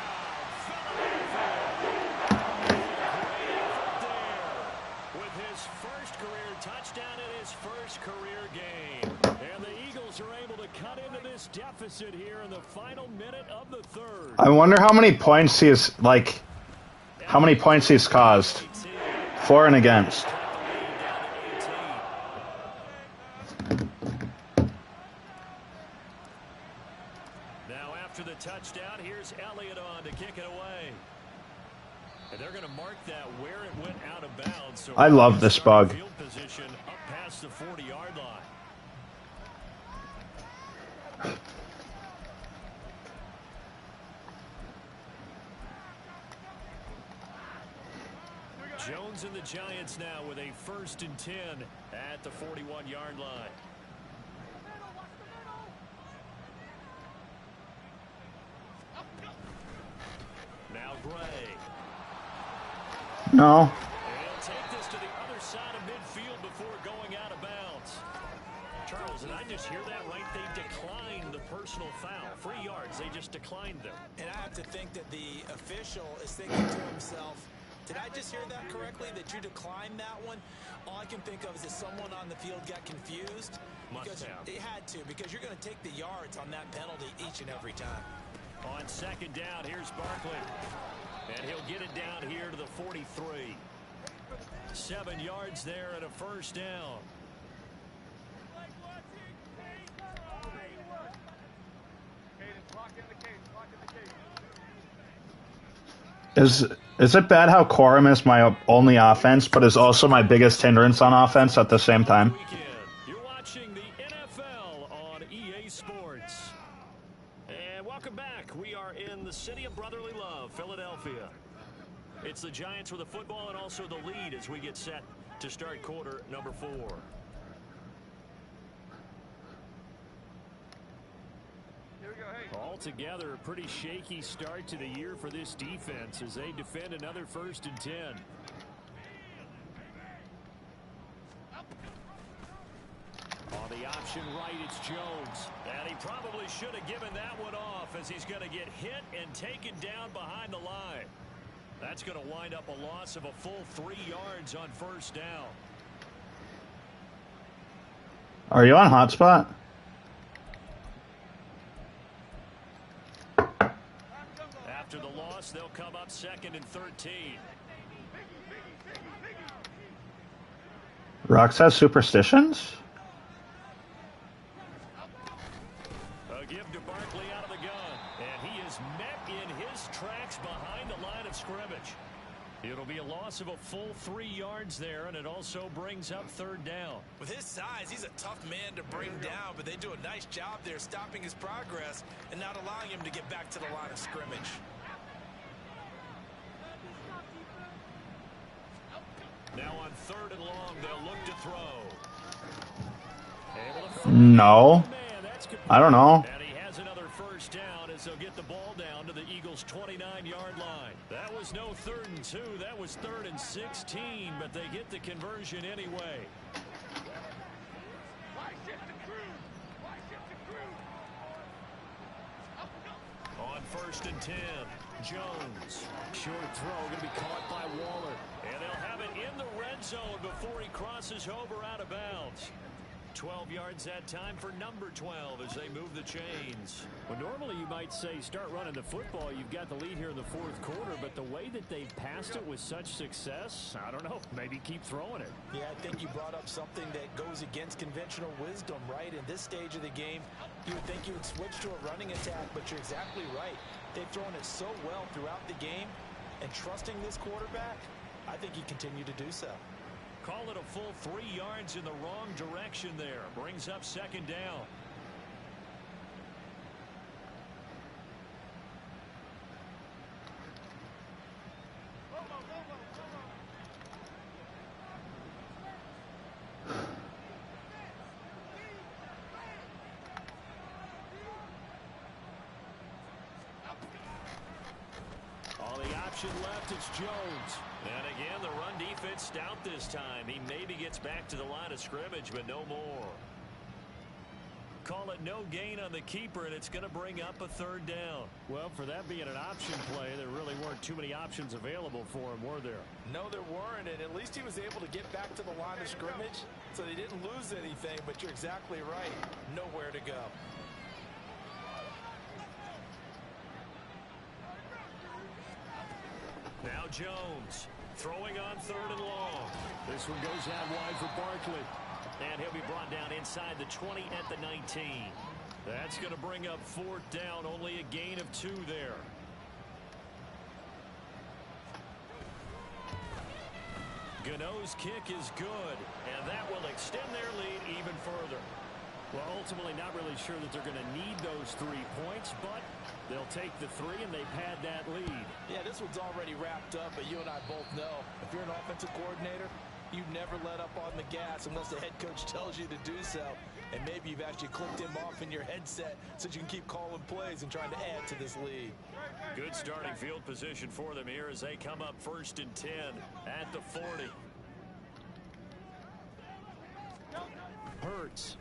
With his first career touchdown in his first career game. And the Eagles are able to cut into this deficit here in the final minute of the 3rd. I wonder how many points he's, how many points he's caused. For and against. Now after the touchdown, here's Elliott on to kick it away. And they're going to mark that where it went out of bounds. So I love this bug. Field position up past the 40-yard line. Jones and the Giants now with a 1st and 10 at the 41-yard line. Now Gray. No. And he'll take this to the other side of midfield before going out of bounds. Charles, did I just hear that right? They declined the personal foul. 3 yards, they just declined them. And I have to think that the official is thinking to himself, did I just hear that correctly, that you declined that one? All I can think of is that someone on the field got confused. Must have. It had to, because you're going to take the yards on that penalty each and every time. On 2nd down, here's Barkley. And he'll get it down here to the 43. 7 yards there and a 1st down. Is it bad how Quorum is my only offense, but is also my biggest hindrance on offense at the same time? You're watching the NFL on EA Sports. And welcome back. We are in the city of brotherly love, Philadelphia. It's the Giants with the football and also the lead as we get set to start quarter number 4. Altogether, a pretty shaky start to the year for this defense as they defend another 1st and 10. On the option right, it's Jones. And he probably should have given that one off as he's going to get hit and taken down behind the line. That's going to wind up a loss of a full 3 yards on 1st down. Are you on hotspot? After the loss, they'll come up 2nd and 13. Rox has superstitions? A give to Barkley out of the gun. And he is met in his tracks behind the line of scrimmage. It'll be a loss of a full 3 yards there, and it also brings up 3rd down. With his size, he's a tough man to bring down, but they do a nice job there stopping his progress and not allowing him to get back to the line of scrimmage. Now on 3rd and long, they'll look to throw. No. I don't know. And he has another 1st down as they'll get the ball down to the Eagles' 29-yard line. That was no 3rd and 2. That was 3rd and 16, but they get the conversion anyway. On 1st and 10, Jones. Short throw going to be caught by Waller. And they'll have it in the red zone before he crosses over out of bounds. 12 yards that time for number 12 as they move the chains. Well, normally you might say start running the football. You've got the lead here in the 4th quarter, but the way that they've passed it with such success, I don't know, maybe keep throwing it. Yeah, I think you brought up something that goes against conventional wisdom, right? In this stage of the game, you would think you would switch to a running attack, but you're exactly right. They've thrown it so well throughout the game, and trusting this quarterback, I think you continue to do so. Call it a full 3 yards in the wrong direction there. Brings up 2nd down. On the option left, it's Jones. And again, the run defense stout this time. He maybe gets back to the line of scrimmage, but no more. Call it no gain on the keeper, and it's going to bring up a 3rd down. Well, for that being an option play, there really weren't too many options available for him, were there? No, there weren't, and at least he was able to get back to the line of scrimmage, so they didn't lose anything, but you're exactly right. Nowhere to go. Now Jones throwing on 3rd and long. This one goes out wide for Barkley. And he'll be brought down inside the 20 at the 19. That's going to bring up 4th down. Only a gain of 2 there. Gano's kick is good, and that will extend their lead even further. Well, ultimately not really sure that they're going to need those 3 points, but they'll take the 3 and they pad that lead. Yeah, this one's already wrapped up, but you and I both know if you're an offensive coordinator, you never let up on the gas unless the head coach tells you to do so. And maybe you've actually clicked him off in your headset so you can keep calling plays and trying to add to this lead. Good starting field position for them here as they come up 1st and 10 at the 40. Hurts.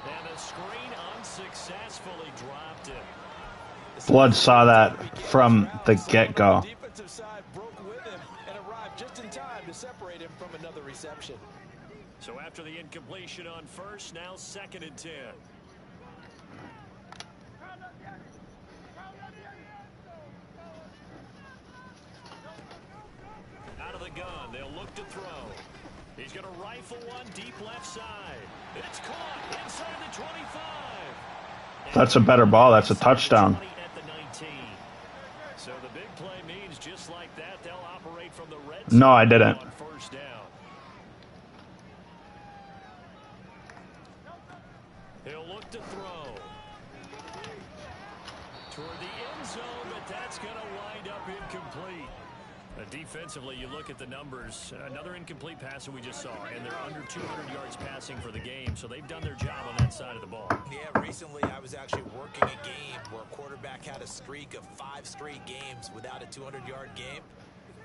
And the screen unsuccessfully dropped it. Blood saw that from the get-go. Defensive side broke with him and arrived just in time to separate him from another reception. So after the incompletion on 1st, now 2nd and 10. Out of the gun, they'll look to throw. He's going to rifle one deep left side. It's caught inside the 25. That's a better ball. That's a touchdown. At the 19. So the from the red No, I zone didn't. on first down. He'll look to throw. Toward the end zone, but that's going to wind up incomplete. Defensively, you look at the numbers. Another incomplete pass that we just saw, and they're under 200 yards passing for the game, so they've done their job on that side of the ball. Yeah, recently I was actually working a game where a quarterback had a streak of 5 straight games without a 200-yard game.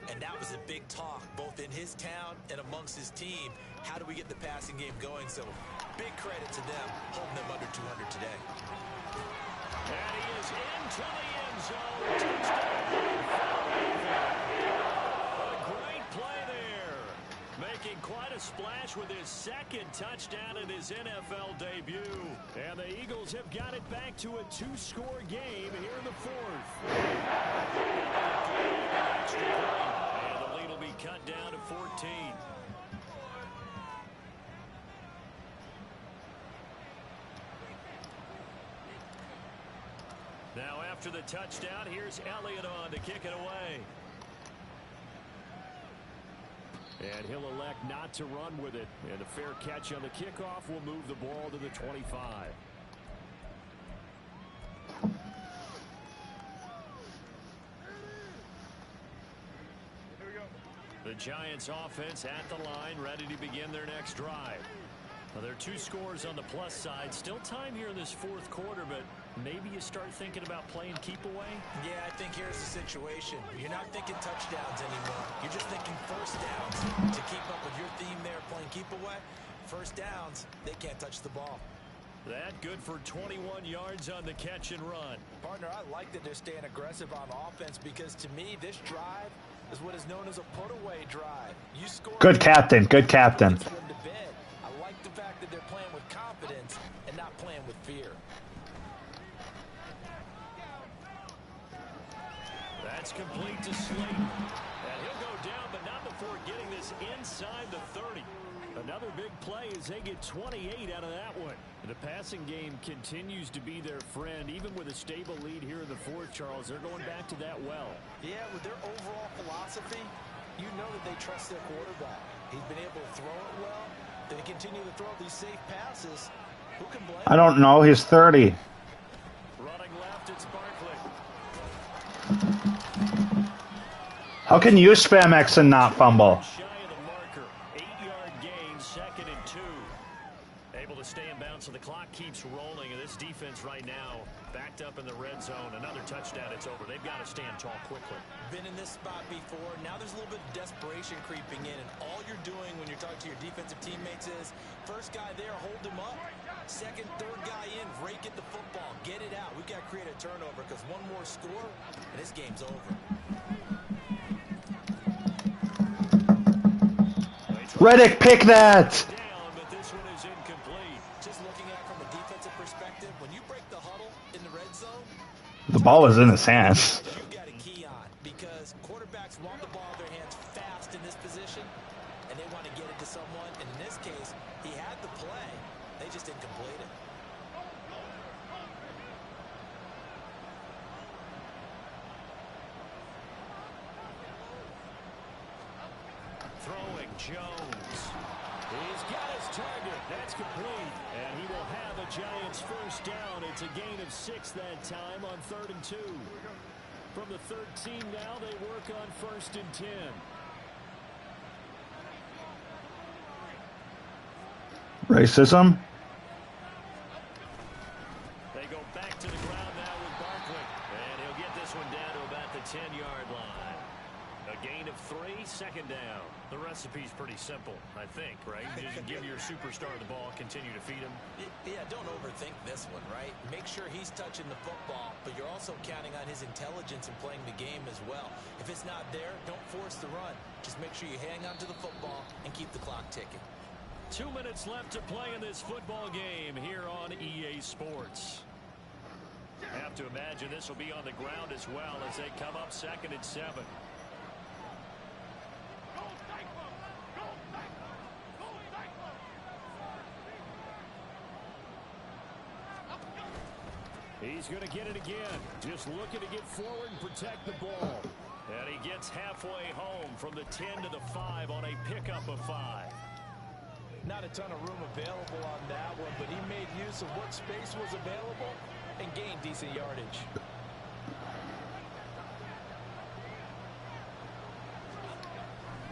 And that was a big talk, both in his town and amongst his team. How do we get the passing game going? So big credit to them, holding them under 200 today. And he is into the end zone. Touchdown. A great play there. Making quite a splash with his second touchdown in his NFL debut. And the Eagles have got it back to a 2-score game here in the fourth. And the lead will be cut down to 14. Now after the touchdown, here's Elliott on to kick it away. And he'll elect not to run with it. And a fair catch on the kickoff will move the ball to the 25. The Giants offense at the line, ready to begin their next drive. Now, there are 2 scores on the plus side. Still time here in this fourth quarter, but maybe you start thinking about playing keep away? Yeah, I think here's the situation. You're not thinking touchdowns anymore. You're just thinking first downs. To keep up with your theme there, playing keep away, first downs, they can't touch the ball. That good for 21 yards on the catch and run. Partner, I like that they're staying aggressive on offense because to me, this drive is what is known as a put-away drive. You score. Good captain. Good captain. I like the fact that they're playing with confidence and not playing with fear. That's complete to Slayton. And he'll go down, but not before getting this inside the 30. Another big play as they get 28 out of that one. The passing game continues to be their friend, even with a stable lead here in the fourth, Charles. They're going back to that well. Yeah, with their overall philosophy, you know that they trust their quarterback. He's been able to throw it well. They continue to throw these safe passes. Who can blame I don't know. He's 30. Running left, it's Barkley. How can you spam X and not fumble? Shy of the marker. 8-yard gain, 2nd and 2. Able to stay in bounds, so the clock keeps rolling. And this defense right now, backed up in the red zone. Another touchdown, it's over. They've got to stand tall quickly. Been in this spot before. Now there's a little bit of desperation creeping in. And all you're doing when you're talking to your defensive teammates is, first guy there, hold him up. Second, third guy in, rake at the football. Get it out. We've got to create a turnover because one more score, and this game's over. Reddick, pick that! Down, but this one is incomplete. Just looking at it from a defensive perspective, when you break the huddle in the red zone, The ball was in his hands. you've got a key on because quarterbacks want the ball in their hands fast in this position, and they want to get it to someone. And in this case, he had the play. They just didn't complete it. Throwing Jones. He's got his target. That's complete. And he will have a Giants first down. It's a gain of 6 that time on 3rd and 2. From the 13 now, they work on 1st and 10. Racism? They go back to the ground now with Barkley. And he'll get this one down to about the 10-yard line. A gain of 3, 2nd down. The recipe's pretty simple, I think, right? You just give your superstar the ball, continue to feed him. Yeah, don't overthink this one, right? Make sure he's touching the football, but you're also counting on his intelligence in playing the game as well. If it's not there, don't force the run. Just make sure you hang on to the football and keep the clock ticking. 2 minutes left to play in this football game here on EA Sports. Have to imagine this will be on the ground as well as they come up 2nd and 7. He's going to get it again. Just looking to get forward and protect the ball. And he gets halfway home from the 10 to the 5 on a pickup of 5. Not a ton of room available on that one, but he made use of what space was available and gained decent yardage.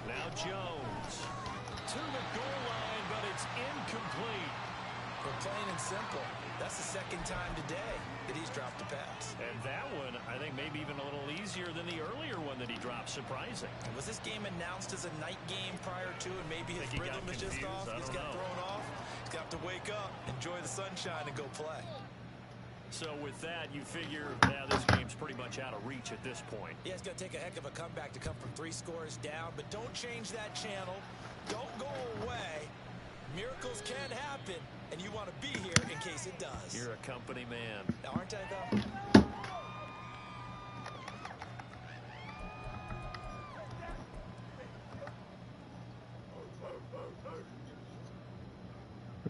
Now Jones to the goal line, but it's incomplete. For plain and simple, that's the second time today that he's dropped a pass. And that one, I think, maybe even a little easier than the earlier one that he dropped. Surprising. Was this game announced as a night game prior to, and maybe his rhythm is just off? He's got thrown off. He's got to wake up, enjoy the sunshine, and go play. So with that, you figure now this game's pretty much out of reach at this point. Yeah, it's going to take a heck of a comeback to come from 3 scores down, but don't change that channel. Don't go away. Miracles can happen, and you want to be here in case it does. You're a company man. Aren't I, though?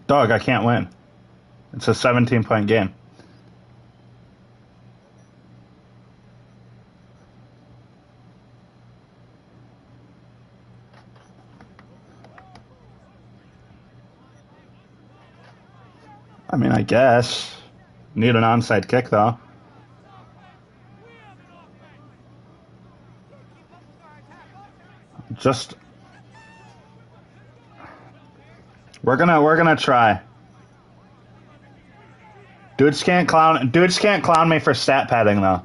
Dog, I can't win. It's a 17-point game. I mean, I guess. Need an onside kick, though. Just... We're gonna try. Dudes can't clown me for stat padding, though.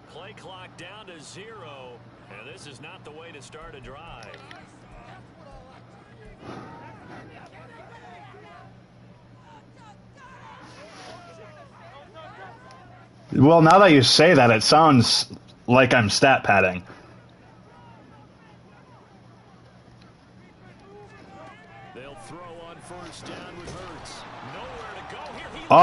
Play clock down to 0, and this is not the way to start a drive. Well, now that you say that, it sounds like I'm stat padding. They'll throw on first down with Hurts. Nowhere to go here. He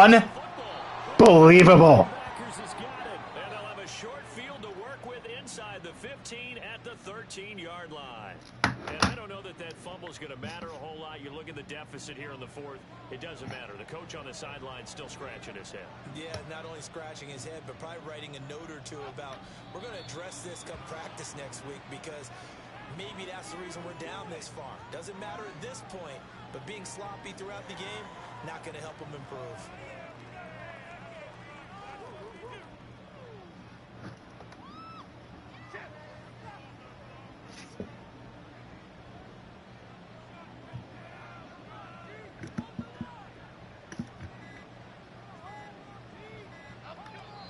Unbelievable. Packers has got it, and they'll have a short field to work with inside the 15 at the 13-yard line. And I don't know that fumble's going to matter a whole lot. You look at the deficit here in the 4th. It doesn't matter. The coach on the sideline still scratching his head. Yeah, not only scratching his head, but probably writing a note or two about, we're going to address this come practice next week, because maybe that's the reason we're down this far. Doesn't matter at this point, but being sloppy throughout the game, not going to help him improve.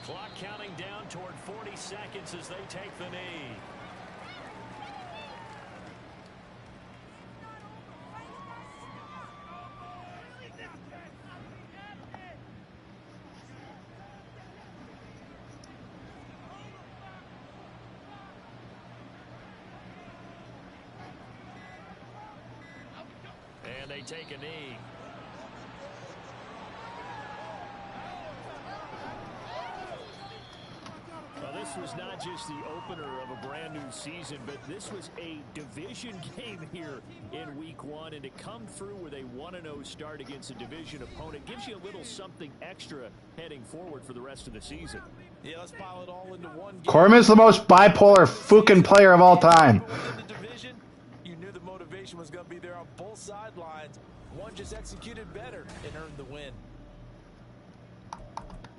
Clock counting down toward 40 seconds as they take the knee. And they take a knee. This was not just the opener of a brand new season, but this was a division game here in week 1, and to come through with a 1-0 start against a division opponent gives you a little something extra heading forward for the rest of the season. Yeah, let's pile it all into one game. Corman's the most bipolar fucking player of all time. The division, you knew the motivation was going to be there on both sidelines. One just executed better and earned the win.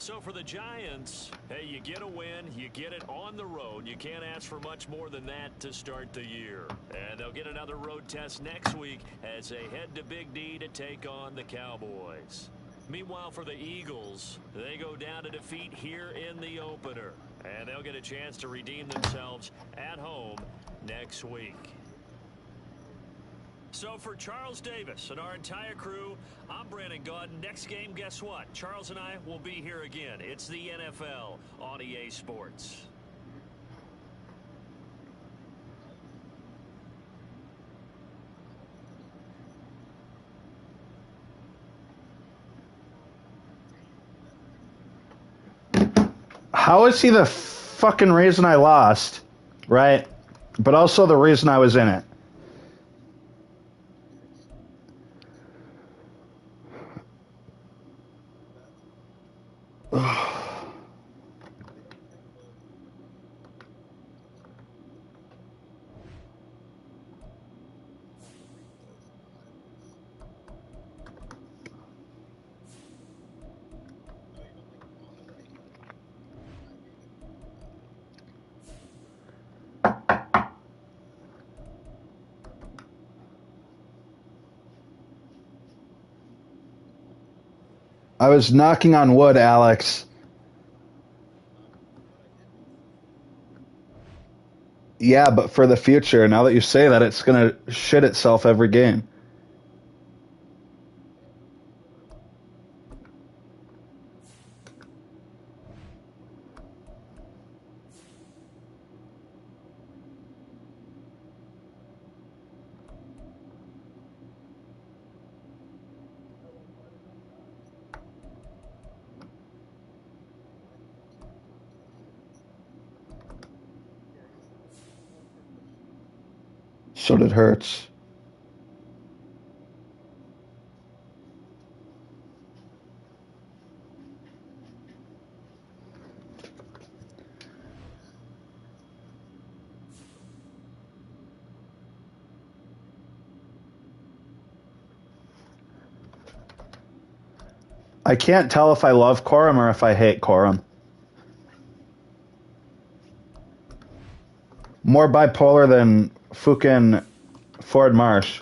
So for the Giants, hey, you get a win, you get it on the road. You can't ask for much more than that to start the year. And they'll get another road test next week as they head to Big D to take on the Cowboys. Meanwhile, for the Eagles, they go down to defeat here in the opener. And they'll get a chance to redeem themselves at home next week. So for Charles Davis and our entire crew, I'm Brandon Gaudin. Next game, guess what? Charles and I will be here again. It's the NFL on EA Sports. How is he the fucking reason I lost, right? But also the reason I was in it. I was knocking on wood, Alex. Yeah, but for the future, now that you say that, it's gonna shit itself every game. So did Hurts. I can't tell if I love Corum or if I hate Corum. More bipolar than fucking Ford Marsh.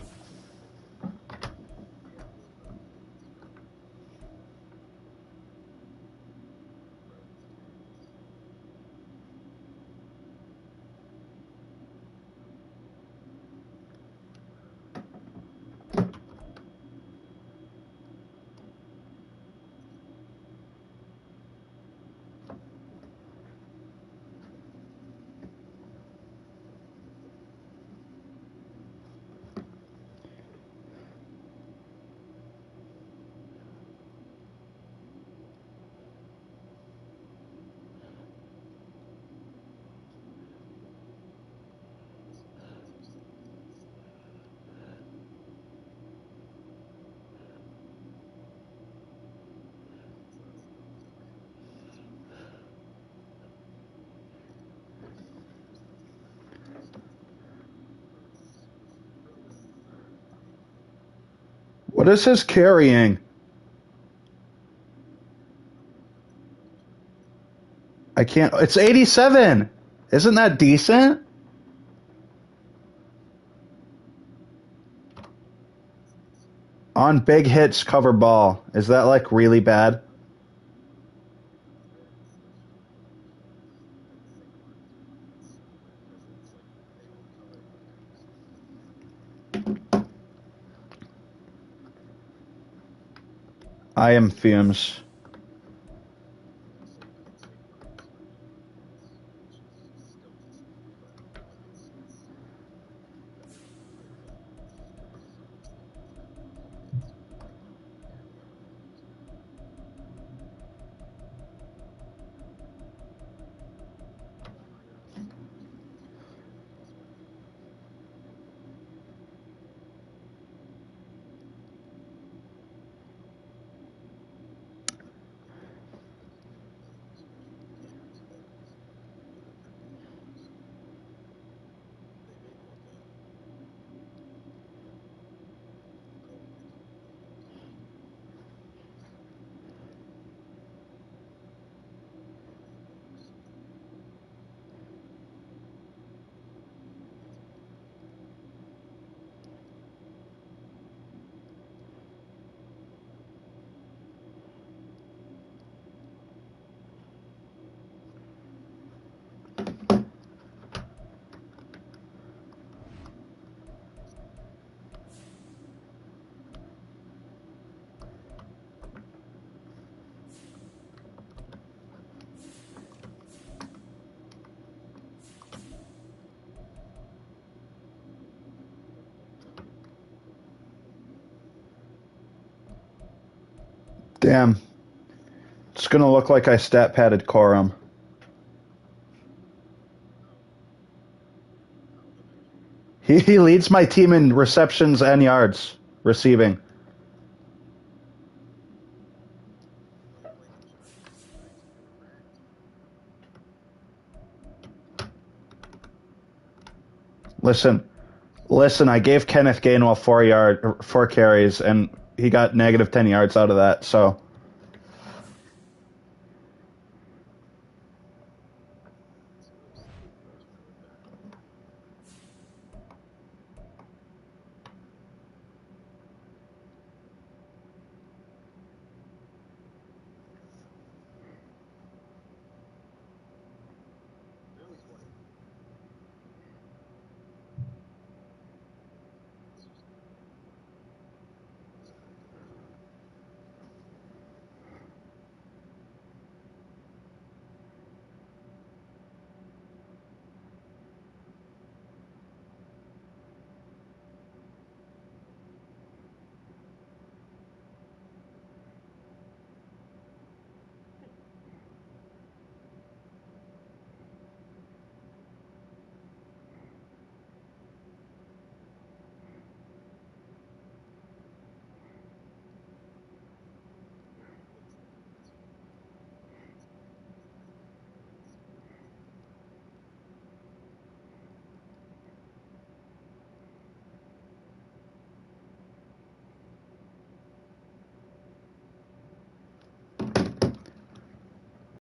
What is his carrying? I can't. It's 87. Isn't that decent? On big hits, cover ball. Is that like really bad? I am fumes. Damn. It's gonna look like I stat padded Corum. He leads my team in receptions and yards receiving. Listen, I gave Kenneth Gainwell 4 carries, and he got negative 10 yards out of that, so